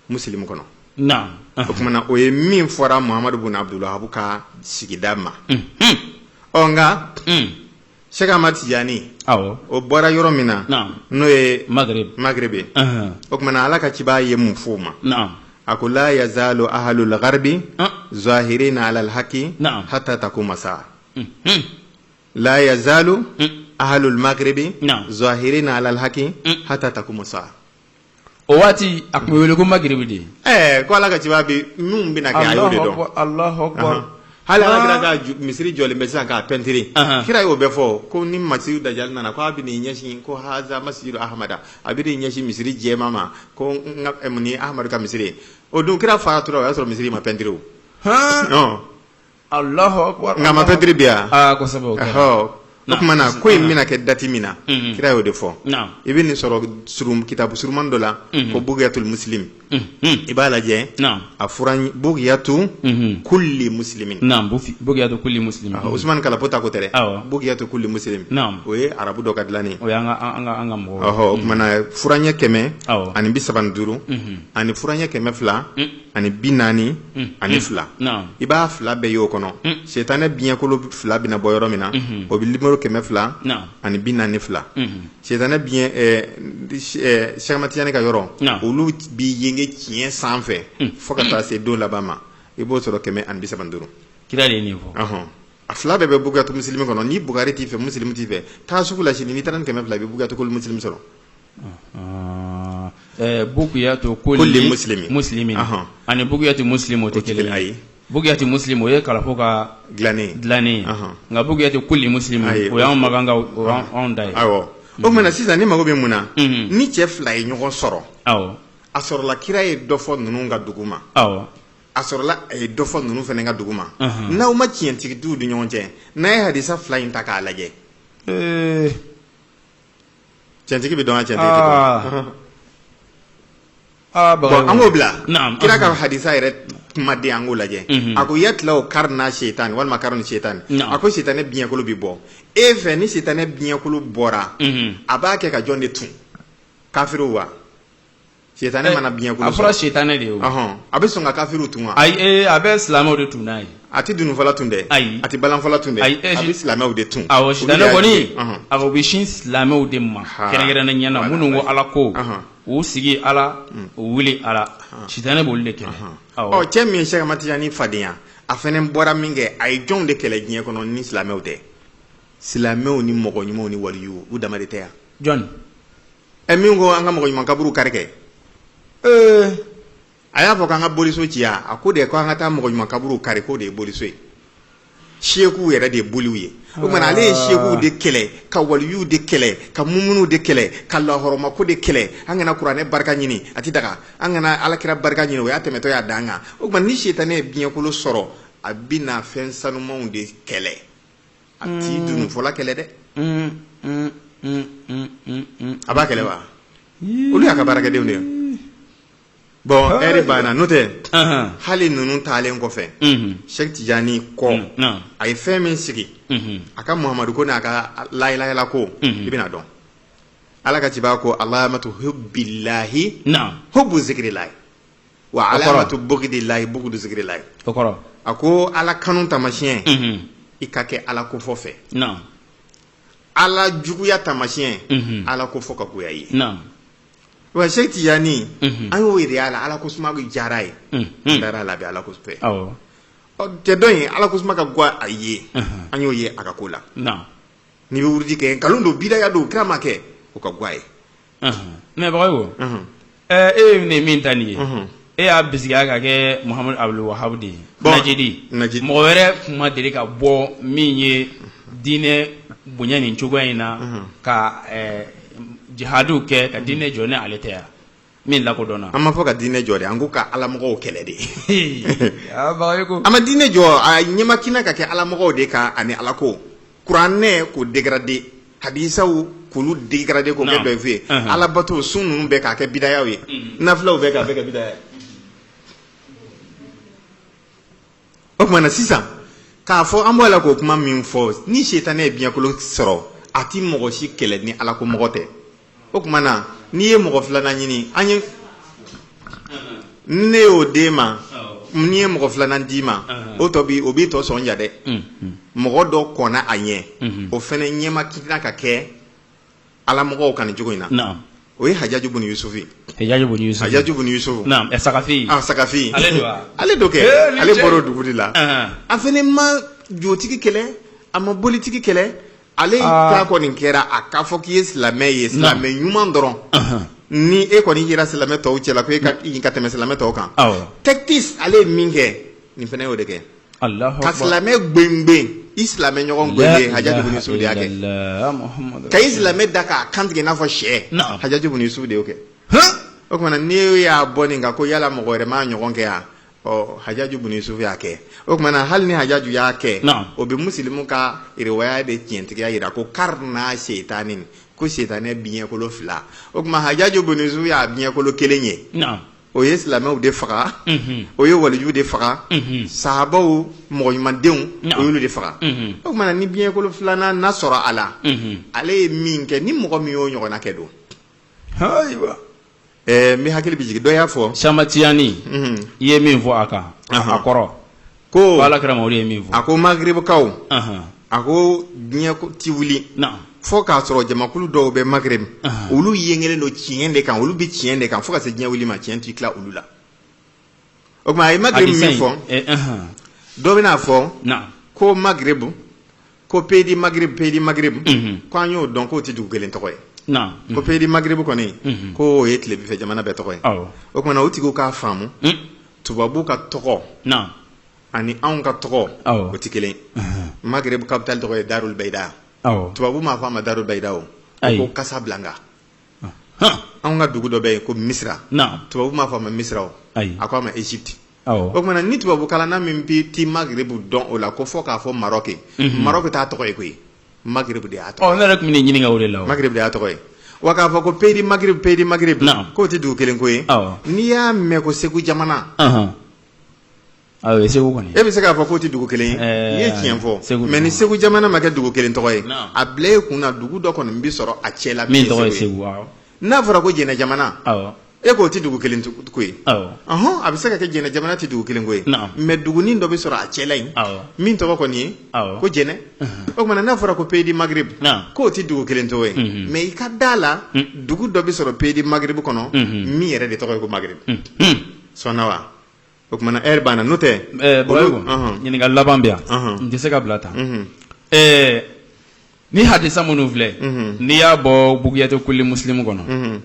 muslimu kɔnɔ naam o kumana o ye min fɔra Muhamadu bin Abdul Wahab ka sigida ma nka Sheikh Ahmad Tijani o bɔra yɔrɔ min na n'o ye Maghreb o kumana Ala ka ciba ye mun f'o ma a ko la yazalu ahlul gharbi zahirina ala alhaqi hatta takuma sa'a la yazalu ahlul maghribi zahirina ala alhaqi hatta takuma sa'a o waati a kun wele ko Maghreb de ko Ala ka ciba bi mun bɛna kɛ a y'o de dɔn Allahu akbar hali Ala kira ka misiri jɔlen bɛ sisan k'a pɛntiri kira y'o bɛɛ fɔ ko ni Masihu Dajjal nana ko a bɛ n'i ɲɛsin ko haza Masiru Ahmada a bɛ n'i ɲɛsin misiri jɛma ma ko ni Ahmadu ka misiri ye o don kira faratura o y'a sɔrɔ misiri ma pɛntiri o Allahu akbar nka ma pɛntiri bi yan kosɛbɛ o kumana ko in bɛna kɛ dati min na kira y'o de fɔ i bɛ nin sɔrɔ kitabu suruman dɔ la ko Bugiyatul Muslim i b'a lajɛ a fura Bugiyatu kulli muslimin Bugiyatu kulli muslimin Usman Kalapo ta ko tɛ dɛ Bugiyatu kulli muslimin o ye arabu dɔ ka dilannen o y'an ka mɔgɔ o kumana furanɲɛ 100 ani 75 ani furanɲɛ 200 ani 40 ani 2 i b'a 2 bɛɛ y'o kɔnɔ shetane biɲɛkolo 2 bɛna bɔ yɔrɔ min na o bɛ numéro 200 ani 42 shetane Cheikh Ahmad Tijani ka yɔrɔ olu bi yenge tiɲɛ sanfɛ fo ka taa se don laban ma i b'o sɔrɔ 175 kira de ye nin fɔ a 2 bɛɛ bɛ Bugiyatu Muslim kɔnɔ ni Bukari t'i fɛ Muslim t'i fɛ taa sugu la sini n'i taara ni 200 i bɛ Bugiyatu kulli Muslim sɔrɔ Bugiyatu kulli muslimin ani Bugiyatu Muslim o tɛ kelen ayi Bugiyatu Muslim o ye kalafo ka dilannen nka Bugiyatu kulli muslim o y'anw makan ka anw da ye awɔ o kumana sisan ni mago bɛ mun na ni cɛ 2 ye ɲɔgɔn sɔrɔ a sɔrɔla kira ye dɔ fɔ ninnu ka dugu ma a sɔrɔla a ye dɔ fɔ ninnu fana ka dugu ma n'aw ma tiɲɛtigiw ni ɲɔgɔn cɛ n'a ye hadisa 2 in ta k'a lajɛ tiɲɛtigi bɛ dɔn a tiɲɛtigi tɛ dɔn bon an k'o bila kira ka hadisa yɛrɛ kumaden an k'o lajɛ a ko yatlaw karna shaytan walima karnu shaytan a ko shetane biɲɛkolo bɛ bɔ e fɛ ni shetane biɲɛkolo bɔra a b'a kɛ ka jɔn de tun kafiru wa shetane mana biɲɛkolo a fɔra shetane de ye o a bɛ sɔn ka kafiru tun wa ayi a bɛ silamɛw de tun n'a ye a tɛ dunufɔla tun dɛ ayi a tɛ balanfɔla tun dɛ a bɛ silamɛw de tun awɔ shetane kɔni a ko bɛ sin silamɛw de ma kɛrɛnkɛrɛnnen ɲɛna minnu ko Ala ko u sigi Ala u wuli Ala shetane b'olu de kɛlɛ cɛ min ye Cheikh Ahmad Tijani fadenya a fana bɔra min kɛ a ye jɔnw de kɛlɛ diɲɛ kɔnɔ ni silamɛw tɛ silamɛw ni mɔgɔ ɲumanw ni waliyu u dama de tɛ yan jɔn min ko an ka mɔgɔ ɲuman kaburu kari kɛ a y'a fɔ k'an ka boliso ci yan a ko de ko an ka taa mɔgɔ ɲuman kaburu kari k'o de ye boliso ye seekuw yɛrɛ de ye boliw ye o kumana ale ye seekuw de kɛlɛ ka waliyuw de kɛlɛ ka mumunuw de kɛlɛ ka lahɔrɔmako de kɛlɛ an kana kuranɛ barika ɲini a tɛ daga an kana alakira barika ɲini o y'a tɛmɛtɔ y'a dan kan o kumana ni shetane ye biɲɛkolo sɔrɔ a bɛna fɛn sanumanw de kɛlɛ a t'i dunufɔla kɛlɛ dɛ a b'a kɛlɛ wa olu y'a ka baarakɛdenw de ye bon ɛri banna n'o tɛ hali ninnu taalen kɔfɛ Cheikh Tijani kɔ a ye fɛn min sigi a ka Muhamadu ko n'a ka layɛlayɛla ko i bɛna dɔn Ala ka ciba ko alamatu hubbillahi hubbu zikrillahi wa alamatu bugdillahi bugdu zikrillahi a ko Ala kanu tamasiyɛn i ka kɛ Ala ko fɔ fɛ Ala juguya tamasiyɛn Ala ko fɔ ka goya i ye wa Cheikh Tijani an y'o yiri Ala ko suma diyara ye an taara a labɛn Ala ko fɛ cɛ dɔ in Ala ko suma ka goya a ye an y'o ye a ka ko la n'i bɛ wurudi kɛ nkalon don bidaya don kira ma kɛ o ka goya ye mais bagayogo e ye min ta nin ye e y'a bisigiya ka kɛ Muhammad Abdul Wahab de Najidi mɔgɔ wɛrɛ kuma deli ka bɔ min ye diinɛ bonya nin cogoya in na ka jihadiw kɛ ka diinɛ jɔ ni ale tɛ yan min lakodɔnna an ma fɔ ka diinɛ jɔ de an ko ka alamɔgɔw kɛlɛ de a ma diinɛ jɔ a ɲɛmakina ka kɛ alamɔgɔw de kan ani alako kuranɛ ko dégradé hadisaw k'olu dégradé ko kɛ dɔ ye alabato sun ninnu bɛɛ k'a kɛ bidayaw ye nafilaw bɛɛ k'a bɛɛ kɛ bidaya o tuma na sisan k'a fɔ an b'a la k'o kuma min fɔ ni setanɛ ye biɲɛkolo sɔrɔ a ti mɔgɔ si kɛlɛ ni ala ko mɔgɔ tɛ o tuma na n'i ye mɔgɔ filanan ɲini an ye ne y'o d'e ma n'i ye mɔgɔ filanan d'i ma o b'i tɔ sɔn ja dɛ mɔgɔ dɔ kɔnna a ɲɛ o fɛnɛ ɲɛmakina ka kɛ alamɔgɔw kan nin cogo in na o ye Hajjaju bun Yusufi Sakafi Sakafi ale do kɛ ale bɔra dugu de la a fɛnɛ ma jotigi kɛlɛ a ma bolitigi kɛlɛ ale ta kɔni kɛra a k'a fɔ k'i ye silamɛ ye silamɛ ɲuman dɔrɔn ni e kɔni yera silamɛ tɔw cɛla ko e ka tɛmɛ silamɛ tɔw kan tactics ale ye min kɛ nin fɛnɛ y'o de kɛ ka silamɛ gbengben i silamɛ ɲɔgɔn gbengben Hajjaju bun Yusufi de y'a kɛ ka i silamɛ da k'a kantigɛ i n'a fɔ sɛ Hajjaju bun Yusufi de y'o kɛ o tuma na n'i y'a bɔ nin kan ko yala mɔgɔ wɛrɛ m'a ɲɔgɔn kɛ yan Hajjaju bun Yusufi y'a kɛ o tuma na hali ni Hajjaju y'a kɛ o bɛ musilimu ka riwaya de tiɲɛtigiya yira ko karna setani ko setanɛ biɲɛkolo 2 o tuma Hajjaju bun Yusufi y'a biɲɛkolo 1 ye o ye silamɛw de faga o ye walijuw de faga sahabaw mɔgɔ ɲumandenw o y'olu de faga o tuma na ni biɲɛkolo 2nan n'a sɔrɔ a la ale ye min kɛ ni mɔgɔ min y'o ɲɔgɔnna kɛ don ayiwa n bɛ hakili bi jigin dɔ y'a fɔ Samatiyani i ye min fɔ a kan a kɔrɔ ko Alakira Mamadu ye min fɔ a ko Magribukaw a ko diɲɛ ti wuli fo k'a sɔrɔ jamakulu dɔw bɛ Magreb olu yengelen don tiɲɛ de kan olu bɛ tiɲɛ de kan fo ka se diɲɛ wuli ma tiɲɛ t'i tila olu la o tuma a ye Magreb min fɔ dɔ bɛna fɔ ko Magreb ko pays du Maghreb ko an y'o dɔn k'o tɛ dugu kelen tɔgɔ ye ko pays du Maghreb kɔni ko o ye tilebinfɛ jamana bɛɛ tɔgɔ ye o tuma na o tigiw k'a faamu tubabu ka tɔgɔ ani anw ka tɔgɔ o tɛ kelen Maghreb capitale tɔgɔ ye Darul Bayda tubabu m'a fɔ a ma Darul Bayda o ko Casablanca anw ka dugu dɔ bɛ yen ko Misra tubabu m'a fɔ a ma Misra o a ko a ma Egypte o tuma na ni tubabu kalanna min bɛ ti Maghreb dɔn o la ko fɔ k'a fɔ Maroc Maroc t'a tɔgɔ ye koyi Maghreb de y'a tɔgɔ ne yɛrɛ tun bɛ nin ɲininka o de la Maghreb de y'a tɔgɔ ye wa k'a fɔ ko pays du Maghreb k'o tɛ dugu kelen ko ye n'i y'a mɛn ko Segu jamana Segu kɔni e bɛ se k'a fɔ k'o tɛ dugu kelen ye i ye tiɲɛ fɔ mais ni Segu jamana ma kɛ dugu kelen tɔgɔ ye a bila e kunna dugu dɔ kɔni bɛ sɔrɔ a cɛ la min tɔgɔ ye Segu n'a fɔra ko Jɛnɛ jamana e k'o tɛ dugu kelen ko ye a bɛ se ka kɛ Jɛnɛ jamana tɛ dugu kelen ko ye mais dugunin dɔ bɛ sɔrɔ a cɛ la yen min tɔgɔ kɔni ye ko Jɛnɛ o tuma n'a fɔra ko pays du Maghreb k'o tɛ dugu kelen tɔgɔ ye mais i ka da la dugu dɔ bɛ sɔrɔ pays du Maghreb kɔnɔ min yɛrɛ de tɔgɔ ye ko Maghreb sɔnna wa o tuma na heure banna n'o tɛ ɲininkali laban bɛ yan n tɛ se ka bila tan ni hadisa minnu filɛ n'i y'a bɔ Bugiyatu kulli muslimu kɔnɔ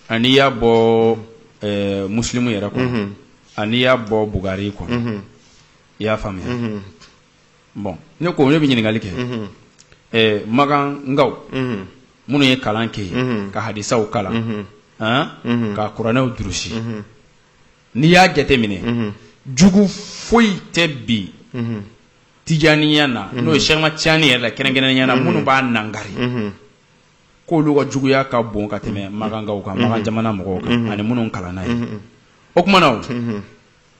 ani y'a bɔ muslimu yɛrɛ kɔnɔ ani y'a bɔ Bugari kɔnɔ i y'a faamuya bon ne ko ne bɛ ɲininkali kɛ Magan Ngaw minnu ye kalan kɛ ka hadisaw kalan ka kuranɛw durusi n'i y'a jateminɛ jugu foyi tɛ bi Tijaniya na n'o ye Cheikh Ahmad Tijani yɛrɛ la kɛrɛnkɛrɛnnenya na minnu b'a nangari k'olu ka juguya ka bon ka tɛmɛ Magangaw kan Magan jamana mɔgɔw kan ani minnu kalanna ye o tuma na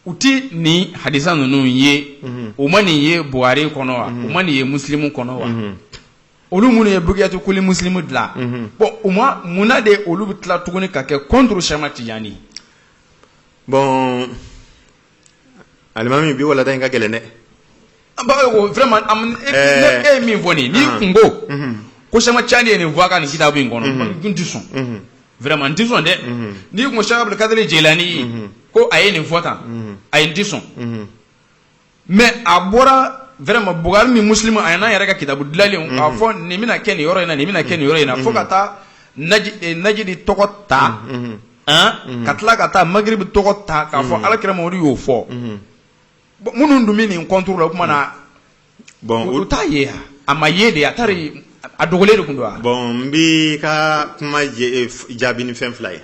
u ti nin hadisa ninnu ye u ma nin ye Buhari kɔnɔ wa u ma nin ye muslimu kɔnɔ wa olu minnu ye Bugiyatu kulli muslimu dilan bon u ma munna de olu bɛ tila tuguni ka kɛ contre Cheikh Ahmad Tijani bon alimami bi wala in ka gɛlɛn dɛ vraiment e ye min fɔ nin ni kun ko ko Cheikh Ahmad Tijani ye nin fɔ a ka nin kitabu in kɔnɔ n tɛ sɔn vraiment n tɛ sɔn dɛ n'i kun ko Cheikh Abdul Kadir Jilani ko a ye nin fɔ tan a ye n tɛ sɔn mais a bɔra vraiment Bugari min muslimu a n'a yɛrɛ ka kitabu dilanlen k'a fɔ nin bɛna kɛ nin yɔrɔ in na nin bɛna kɛ nin yɔrɔ in na fo ka taa Najidi tɔgɔ ta ka tila ka taa magrib tɔgɔ ta k'a fɔ alakira Mamadu y'o fɔ minnu dun bɛ nin contre la o kuma na bon o t'a ye a ma ye de a tari a dogolen de kun don wa bon n bi ka kuma jaabi ni fɛn fila ye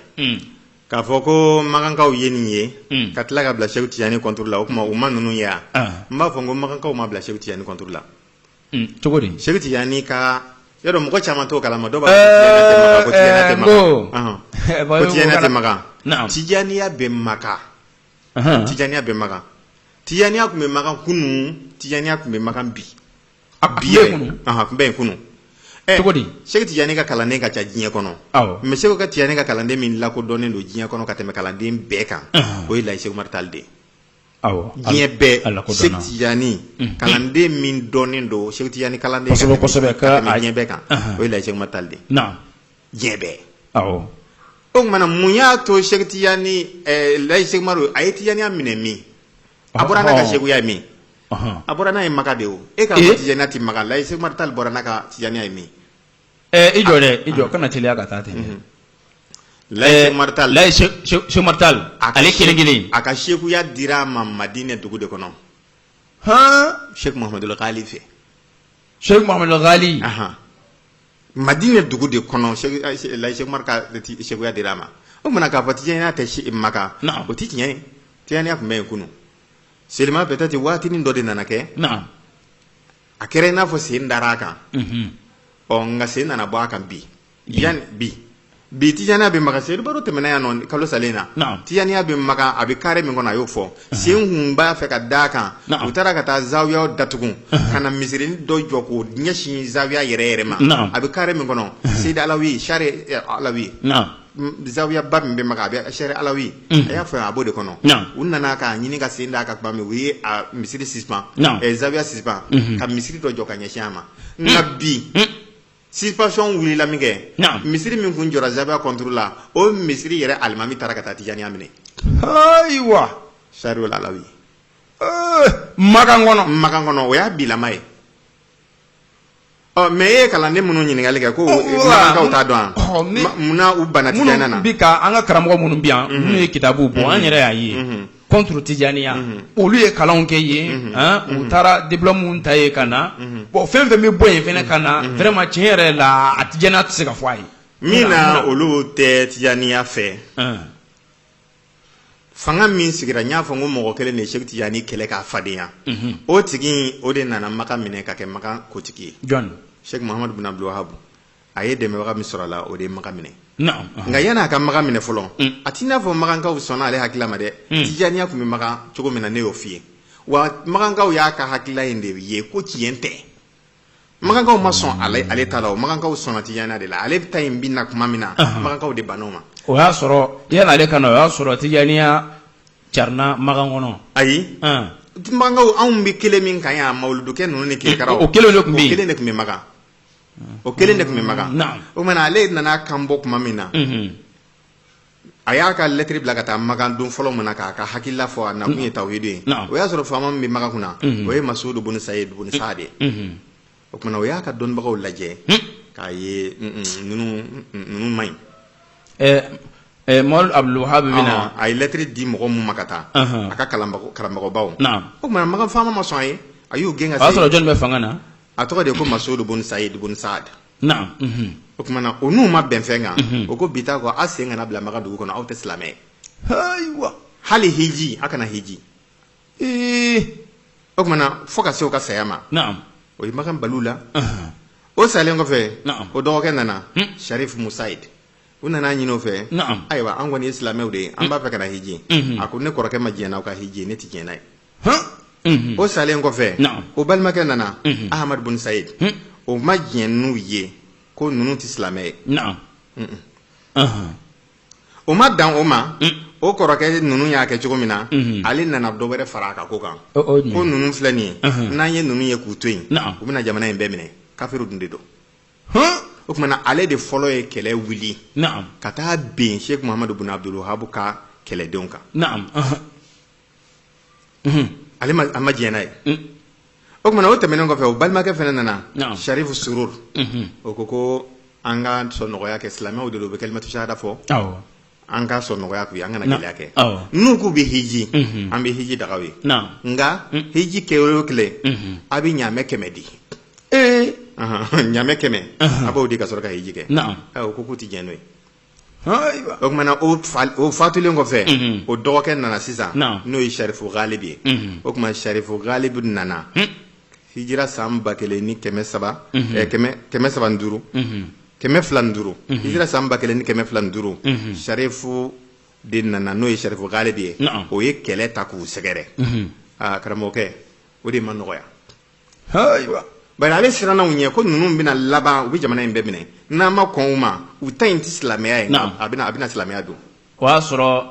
k'a fɔ ko magankaw ye nin ye ka tila ka bila Seku Tijani contre la o kuma u ma ninnu ye a n b'a fɔ ko magankaw ma bila Seku Tijani contre la cogo di Seku Tijani ka yɔrɔ mɔgɔ caman t'o kalama dɔw b'a fɔ ko Tijaniya tɛ magan Tijaniya bɛ magan Tijaniya bɛ magan Tijaniya tun bɛ magan kunun Tijaniya tun bɛ magan bi tun bɛ yen kunun cogo di Seku Tijani ka kalanden ka ca diɲɛ kɔnɔ mais Seku ka Tijani ka kalanden min lakodɔnnen don diɲɛ kɔnɔ ka tɛmɛ kalanden bɛɛ kan o ye Laji Seku Umaru Tali de ye diɲɛ bɛɛ Seku Tijani kalanden min dɔnnen don Seku Tijani kalanden ka tɛmɛ diɲɛ bɛɛ kan o ye Laji Seku Umaru Tali de ye diɲɛ bɛɛ o kumana mun y'a to Seku Tijani Laji Seku Umaru a ye Tijaniya minɛ min a bɔra n'a ka Sekuya min a bɔra n'a ye maga de o e ka Tijaniya tɛ maga Laji Seku Umaru Tali bɔra n'a ka Tijaniya ye min i jɔ dɛ i jɔ kana teliya ka taa ten Laji Seku Umaru Tali Laji Seku Umaru Tali ale kelen a ka Sekuya dira ma Madinɛ dugu de kɔnɔ Sheikh Muhammadul Ghali fɛ Sheikh Muhammadul Ghali Madinɛ dugu de kɔnɔ Laji Seku Umaru ka Sekuya dira ma o kumana k'a fɔ Tijaniya tɛ maga o tɛ tiɲɛ ye Tijaniya tun bɛ yen kunun Selima peut-être waatinin dɔ de nana kɛ a kɛra i n'a fɔ sen dar'a kan nka sen nana bɔ a kan bi Tijaniya bɛ maga Seydou Baro tɛmɛna yan nɔ kalo salen na Tijaniya bɛ maga a bɛ carré min kɔnɔ a y'o fɔ sen kun b'a fɛ ka d'a kan u taara ka taa zawiyaw datugu ka na misirini dɔ jɔ k'o ɲɛsin zawiya yɛrɛ yɛrɛ ma a bɛ carré min kɔnɔ Seydi Alawi Sare Alawi zawiya ba min bɛ maga a bɛ Sare Alawi a y'a fɔ a b'o de kɔnɔ u nana k'a ɲini ka sen d'a kan tuma min u ye misiri suspend zawiya suspend ka misiri dɔ jɔ ka ɲɛsin a ma nka bi situation wulila min kɛ misiri min kun jɔra zawiya contre la o misiri yɛrɛ alimami taara ka taa Tijaniya minɛ ayiwa Sare Alawi magan kɔnɔ o y'a bilama ye mais e ye kalanden minnu ɲininkali kɛ ko magankaw t'a dɔn munna u banna Tijaniya na bi ka an ka karamɔgɔ minnu bi yan minnu ye kitabu bɔ an yɛrɛ y'a ye contre Tijaniya olu ye kalanw kɛ yen u taara diplôme ta ye ka na bon fɛn fɛn bɛ bɔ yen fɛnɛ ka na vraiment tiɲɛ yɛrɛ la a Tijaniya tɛ se ka fɔ a ye min na olu tɛ Tijaniya fɛ fanga min sigira n y'a fɔ n ko mɔgɔ kelen de ye Seku Tijani kɛlɛ k'a fadenya o tigi o de nana Makan minɛ ka kɛ Makan kotigi ye jɔn Sheikh Muhammadu bin Abdul Wahab a ye dɛmɛbaga min sɔrɔ a la o de ye Makan minɛ nka yan'a ka Makan minɛ fɔlɔ a t'i n'a fɔ Makankaw sɔnna ale hakilila ma dɛ Tijaniya tun bɛ Makan cogo min na ne y'o f'i ye wa Makankaw y'a ka hakilila in de ye ko tiɲɛ tɛ Makankaw ma sɔn ale ta la o Makankaw sɔnna Tijaniya de la ale ta in bi na kuma min na Makankaw de banna o ma o y'a sɔrɔ yanni ale ka na o y'a sɔrɔ Tijaniya carina Makan kɔnɔ ayi Makankaw anw bɛ kelen min kan yan Mawuludukɛ ninnu ni Kirikaraw o kelen de tun bɛ yen o kelen de tun bɛ Makan o kelen de tun bɛ Makan o kumana ale nana kan bɔ kuma min na a y'a ka lettre bila ka taa Makan don fɔlɔ min na k'a ka hakilila fɔ a nakun ye tawhidu ye o y'a sɔrɔ faama min bɛ Makan kunna o ye Masudu bun Sayid bun Saad ye o kumana o y'a ka dɔnnibagaw lajɛ k'a ye ninnu man ɲi Mawlud Abdul Wahab bɛna a ye lettre di mɔgɔ mun ma ka taa a ka karamɔgɔbaw o kumana Makan faama ma sɔn a ye a y'u gɛn ka se o y'a sɔrɔ jɔn bɛ fanga na a tɔgɔ de ye ko Masudu bun Sayid bun Saad o kumana o n'u ma bɛn fɛn kan o ko bi ta kɔ a sen kana bila Makan dugu kɔnɔ aw tɛ silamɛ ye ayiwa hali hiji a kana hiji o kumana fo ka se o ka saya ma o ye Makan balu la o salen kɔfɛ o dɔgɔkɛ nana Sharif Musaid u nana ɲini o fɛ ayiwa an kɔni ye silamɛw de ye an b'a fɛ ka na hiji a ko ne kɔrɔkɛ ma diɲɛ n'aw ka hiji ne tɛ diɲɛ n'a ye o salen kɔfɛ o balimakɛ nana Ahmad bun Sayid o ma diɲɛ n'u ye ko ninnu tɛ silamɛ ye o ma dan o ma o kɔrɔkɛ ninnu y'a kɛ cogo min na ale nana dɔ wɛrɛ fara a kan ko kan ko ninnu filɛ nin ye n'an ye ninnu ye k'u to yen u bɛna jamana in bɛɛ minɛ kafiru dun de don o kumana ale de fɔlɔ ye kɛlɛ wuli ka taa ben Sheikh Muhammadu bin Abdul Wahab ka kɛlɛdenw kan ale a ma diɲɛ n'a ye o kumana o tɛmɛnen kɔfɛ o balimakɛ fɛnɛ nana Sharif Surur o ko an ka sɔn nɔgɔya kɛ silamɛw de don u bɛ kalimatu shahada fɔ an ka sɔn nɔgɔya k'u ye an kana gɛlɛya kɛ n'u k'u bɛ hiji an bɛ hiji dagaw ye nka hiji kɛ o kile a bɛ ɲaamɛ 100 di ɲaamɛ 100 a b'o di ka sɔrɔ ka hiji kɛ o ko k'u tɛ diɲɛ n'o ye o kumana o fatulen kɔfɛ o dɔgɔkɛ nana sisan n'o ye Sharifu Ghalibi ye o kuma Sharifu Ghalibi nana hijira san 1375 125 hijira san 1225 Sharifu de nana n'o ye Sharifu Ghalibi ye o ye kɛlɛ ta k'u sɛgɛrɛ karamɔgɔkɛ o de ma nɔgɔya bari ale siranna u ɲɛ ko ninnu bɛna laban u bɛ jamana in bɛɛ minɛ n'an ma kɔn u ma u ta in tɛ silamɛya ye a bɛna silamɛya don o y'a sɔrɔ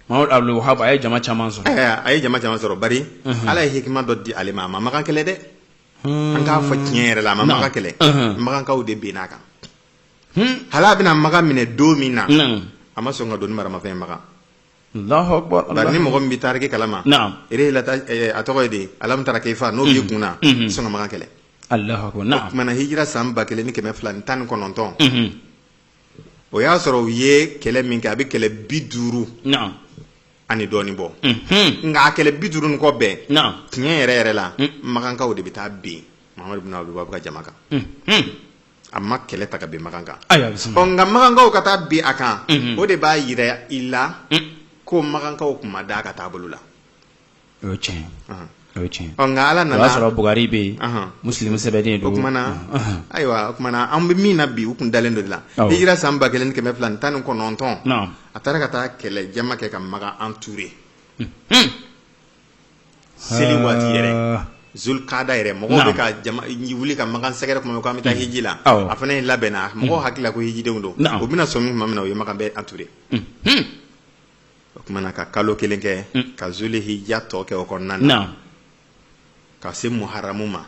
Mahamadu Abdul Wahab a ye jama caman sɔrɔ a ye jama caman sɔrɔ bari ala ye hikima dɔ di ale ma a ma makan kɛlɛ dɛ an k'a fɔ tiɲɛ yɛrɛ la a ma makan kɛlɛ makankaw de benna a kan hala a bɛna makan minɛ don min na a ma sɔn ka don ni maramafɛn makan Allahu Akbar bari ni mɔgɔ min bɛ tariki kalama a tɔgɔ ye de alamu tara keifa n'o b'i kunna sɔn ka makan kɛlɛ Allahu Akbar o kumana hijira san 1219 o y'a sɔrɔ u ye kɛlɛ min kɛ a bɛ kɛlɛ 50 ani dɔɔnin bɔ nka a kɛlɛ 50 nin kɔ bɛɛ tiɲɛ yɛrɛ yɛrɛ la makankaw de bɛ taa bin Mahamadu bin Abdul Wahab ka jama kan a ma kɛlɛ ta ka bin makan kan nka makankaw ka taa bin a kan o de b'a yira i la ko makankaw tun ma da ka taabolo la o ye tiɲɛ nka ala nana o y'a sɔrɔ Bugari bɛ yen Muslim sɛbɛden don o kumana ayiwa o kumana an bɛ min na bi u kun dalen dɔ de la hijira san 1219 a taara ka taa kɛlɛ jama kɛ ka makan entouré seli waati yɛrɛ Zulkada yɛrɛ mɔgɔw bɛ ka wuli ka makan sɛgɛrɛ kuma ko an bɛ taa hiji la a fana ye labɛnna mɔgɔw hakili la ko hijidenw don o bɛna sɔn min tuma min na o ye makan bɛɛ entouré o kumana ka kalo 1 kɛ ka Zulhijja tɔ kɛ o kɔnɔna na ka se Muharamu ma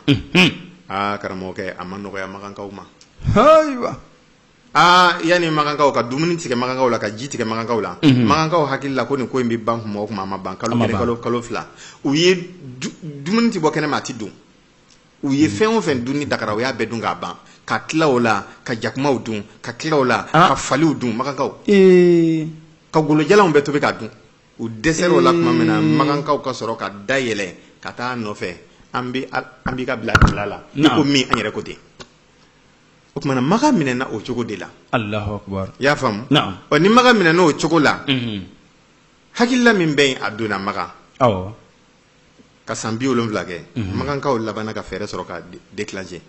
karamɔgɔkɛ a ma nɔgɔya makankaw ma yani makankaw ka dumuni tigɛ makankaw la ka ji tigɛ makankaw la makankaw hakili la ko nin ko in bɛ ban kuma o kuma a ma ban kalo 1 kalo 2 u ye dumuni tɛ bɔ kɛnɛma a tɛ dun u ye fɛn o fɛn dun ni dakara u y'a bɛɛ dun k'a ban ka tila o la ka jakumaw dun ka tila o la ka faliw dun makankaw ka golojalanw bɛɛ tobi k'a dun u dɛsɛra o la tuma min na makankaw ka sɔrɔ ka da yɛlɛ ka taa nɔfɛ an b'i ka bila kɛlɛ la i ko min an yɛrɛ ko ten o kumana makan minɛna o cogo de la Allahu Akbar i y'a faamu ni makan minɛna o cogo la hakilila min bɛ yen a donna makan ka san 70 kɛ makankaw labanna ka fɛɛrɛ sɔrɔ ka déclencher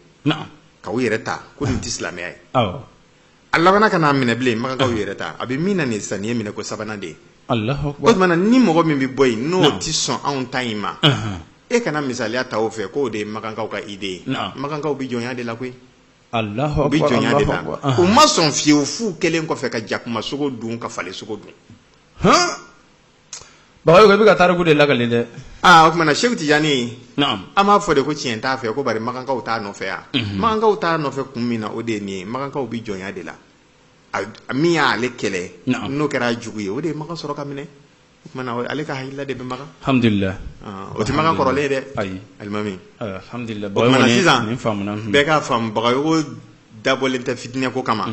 ka u yɛrɛ ta ko nin tɛ silamɛya ye a labanna ka n'a minɛ bilen makankaw yɛrɛ ta a bɛ min na nin sisan nin ye minɛ ko sabanan de ye o kumana ni mɔgɔ min bɛ bɔ yen n'o tɛ sɔn anw ta in ma e kana misaliya ta o fɛ k'o de ye makankaw ka idée ye makankaw bɛ jɔnya de la koyi u bɛ jɔnya de la u ma sɔn fiyewu fu kelen kɔfɛ ka jakuma sogo dun ka fale sogo dun Bagayogo i bɛ ka tariku de lakale dɛ o kumana Seku Tijani an b'a fɔ de ko tiɲɛ t'a fɛ ko bari makankaw t'a nɔfɛ yan makankaw t'a nɔfɛ kun min na o de ye nin ye makankaw bɛ jɔnya de la min y'ale kɛlɛ n'o kɛra jugu ye o de ye makan sɔrɔ ka minɛ o kumana ale ka hakilila de bɛ makan alhamdulillah o tɛ makan kɔrɔlen dɛ ayi alimami alhamdulillah o kumana sisan bɛɛ k'a faamu Bagayogo dabɔlen tɛ fitinɛ ko kama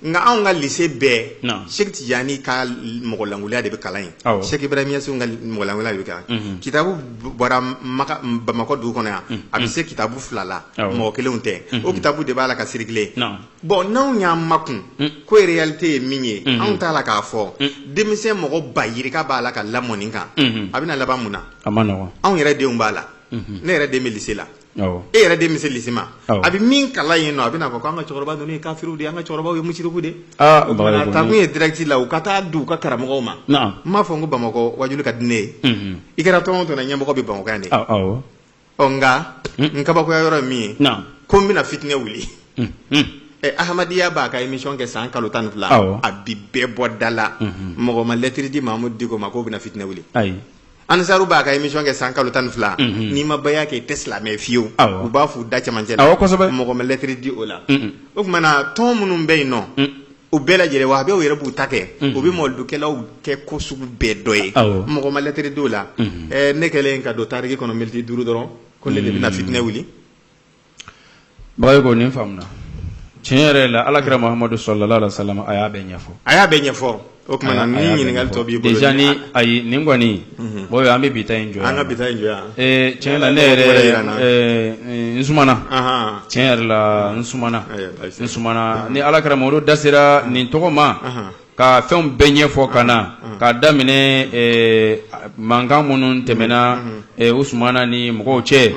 nka anw ka lycée bɛɛ Seku Tijani ka mɔgɔlankuliya de bɛ kalan yen Seku Ibrahim Yasin ka mɔgɔlankuliya de bɛ kalan kitabu bɔra Bamakɔ dugu kɔnɔ yan a bɛ se kitabu 2 la mɔgɔ kelenw tɛ o kitabu de b'a la ka circuler bon n'anw y'an makun ko réalité ye min ye anw t'a la k'a fɔ denmisɛn mɔgɔ ba yirika b'a la ka lamɔ nin kan a bɛna laban mun na a ma nɔgɔn anw yɛrɛ denw b'a la ne yɛrɛ den bɛ lycée la e yɛrɛ den bɛ se lycée ma a bɛ min kalan yen nɔ a bɛna fɔ ko an ka cɛkɔrɔba ninnu ye kafiriw de ye an ka cɛkɔrɔbaw ye musiriku de taa kun ye direct la u ka taa di u ka karamɔgɔw ma n m'a fɔ n ko Bamakɔ wajulu ka di ne ye i kɛra tɔn o tɔn na ɲɛmɔgɔ bɛ Bamakɔ yan de nka n kabakoya yɔrɔ ye min ye ko n bɛna fitinɛ wuli Ahmadiyya b'a ka émission kɛ san kalo 12 a bi bɛɛ bɔ da la mɔgɔ ma lettre di Mahamadu Diko ma k'o bɛna fitinɛ wuli Ansaru b'a ka émission kɛ san kalo 12 n'i ma baya kɛ i tɛ silamɛ fiyewu u b'a f'u da cɛmancɛ la mɔgɔ ma lettre di o la o kumana tɔn minnu bɛ yen nɔ u bɛɛ lajɛlen wa a bɛ u yɛrɛ b'u ta kɛ u bɛ mɔlidukɛlaw kɛ ko sugu bɛɛ dɔ ye mɔgɔ ma lettre di o la ne kɛlen ka don tariki kɔnɔ miniti 5 dɔrɔn ko ne de bɛna fitinɛ wuli Bagayogo nin faamuna tiɲɛ la alakira Muhammadu sallallahu alaihi wasallam a y'a bɛɛ ɲɛfɔ o kuma ni ɲininkali tɔ b'i bolo déjà ni ayi nin kɔni bon an bɛ bi ta in jɔ an ka bi ta in jɔ tiɲɛ la ne yɛrɛ n sumana tiɲɛ yɛrɛ la n sumana ni alakira Muhammadu dasera nin tɔgɔ ma ka fɛnw bɛɛ ɲɛfɔ ka na ka daminɛ mankan minnu tɛmɛna Usmana ni mɔgɔw cɛ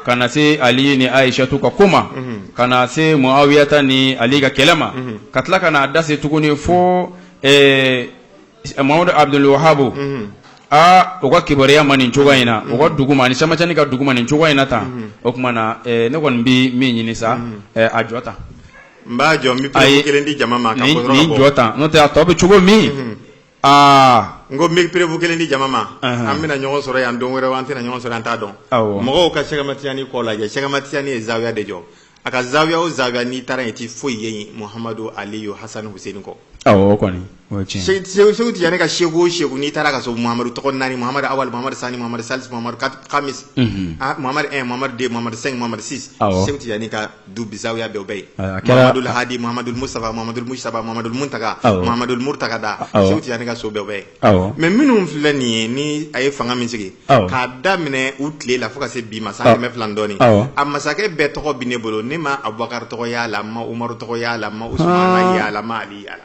ka na se Ali ni Aishatu ka ko ma ka na se Muawiyata ni Ali ka kɛlɛ ma ka tila ka na dase tuguni fo Muhammadu Abdul Wahab o ka kibaruya ma nin cogoya in na o ka dugu ma ni Chamacani ka dugu ma nin cogoya in na tan o tuma na ne kɔni bɛ min ɲini sa a jɔ tan n b'a jɔ n bɛ perewu kelen di jama ma ka fɔ dɔrɔn ka bɔ nin jɔ tan n'o tɛ a tɔ bɛ cogo min n ko n bɛ perewu kelen di jama ma an bɛna ɲɔgɔn sɔrɔ yan don wɛrɛ an tɛna ɲɔgɔn sɔrɔ an t'a dɔn mɔgɔw ka Cheikh Ahmad Tidiane kɔ lajɛ Cheikh Ahmad Tidiane ye zawiya de jɔ a ka zawiya o zawiya n'i taara yen ti foyi ye yen Muhammadu Aliyu Hasani Hussein kɔ o kɔni o ye tiɲɛ Cheikh Tidiane ka seku o seku n'i taara ka sɔrɔ Muhammadu tɔgɔ 4 Muhammadu Awal Muhammadu Sani Muhammadu Salis Muhammadu Kamis Muhammadu 1 Muhammadu 2 Muhammadu 5 Muhammadu 6 Cheikh Tidiane ka du zawiya bɛɛ o bɛɛ ye Muhammadu Hadi Muhammadu Mustafa Muhammadu Mujtaba Muhammadu Muntaka Muhammadu Murtakada Cheikh Tidiane ka so bɛɛ o bɛɛ ye mais minnu filɛ nin ye ni a ye fanga min sigi k'a daminɛ u tile la fo ka se bi ma san 200 dɔɔni a masakɛ bɛɛ tɔgɔ bi ne bolo ne ma Abubakar tɔgɔ y'a la ma Umaru tɔgɔ y'a la ma Usmana y'a la ma Ali y'a la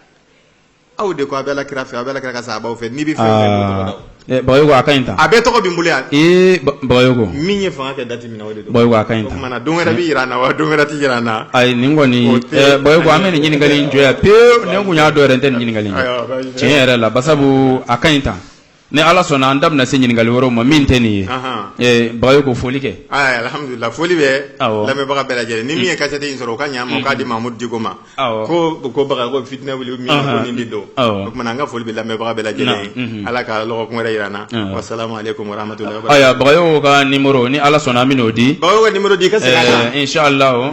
aw de ko a bɛ la kira fɛ a bɛ la kira ka sahabaw fɛ n'i bɛ fɛn Bayogo a ka ɲi tan a bɛɛ tɔgɔ bɛ n bolo yan Bayogo min ye fanga kɛ date min na o de don Bayogo a ka ɲi tan o kumana don wɛrɛ bɛ yira an na wa don wɛrɛ tɛ yira an na ayi nin kɔni Bayogo an bɛ nin ɲininkali in jɔ yan pewu ne kun y'a dɔn yɛrɛ n tɛ nin ɲininkali in tiɲɛ yɛrɛ la basabu a ka ɲi tan ni Ala sɔnna an da bɛna se ɲininkali wɛrɛw ma min tɛ nin ye Bayogo foli kɛ alhamdulillah foli bɛ lamɛnbaga bɛɛ lajɛlen ni min ye kasɛti in sɔrɔ o ka ɲɛ ma o k'a di Mamudu Diko ma ko baga ko fitinɛ wuli min ko nin de don o kumana an ka foli bɛ lamɛnbaga bɛɛ lajɛlen ye Ala ka lɔgɔkun wɛrɛ yira an na wassalamu alaikum warahmatullahi wabarakatuh aya Bayogo ka numéro ni Ala sɔnna an bɛn'o di Bayogo ka numéro di ka segin a kan inchallah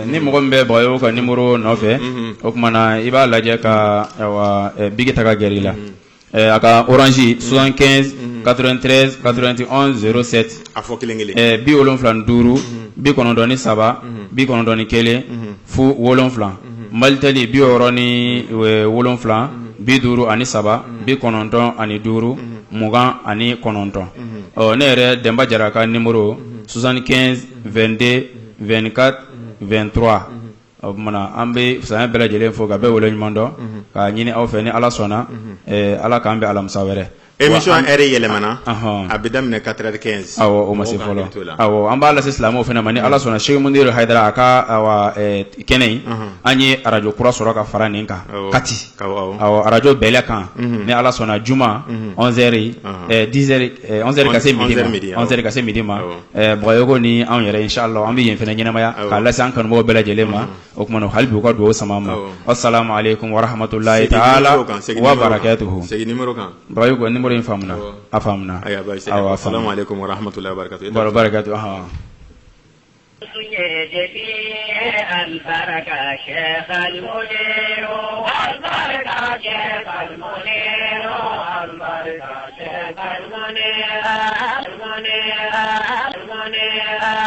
ni mɔgɔ min bɛ Bayogo ka numéro nɔfɛ o kumana i b'a lajɛ ka bigi ta ka gɛrɛ i la a ka Orange 75 93 91 07 a fɔ kelen kelen 75 93 91 fu 7 Malitɛli 67 53 95 20 ne yɛrɛ Demba Jara ka numéro 75 22 24 23 o kumana an bɛ saya bɛɛ lajɛlen fo ka bɛɛ wele ɲuman dɔn ka ɲini aw fɛ ni Ala sɔnna Ala k'an bɛ alamisa wɛrɛ émission heure yɛlɛmana a bɛ daminɛ 4h15 awɔ o ma se fɔlɔ awɔ an b'a lase silamɛw fana ma ni Ala sɔnna Sheikh Mundiru Hayidara a ka kɛnɛ in an ye arajo kura sɔrɔ ka fara nin kan Kati awɔ arajo bɛlɛ kan ni Ala sɔnna juma 11h 10h 11h ka se midi ma 11h ka se midi ma Bayogo ni anw yɛrɛ inshallah an bɛ yen fana ɲɛnamaya k'a lase an kanubagaw bɛɛ lajɛlen ma o kumana hali bi u ka dugawu sama ma assalamu alaikum wa rahmatullahi ta'ala wa barakatuhu Bayogo numéro in faamuna a faamuna assalamu alaikum wa rahmatullahi wa barakatuh barakatuh البركة شيخ المنير البركة شيخ المنير البركة شيخ المنير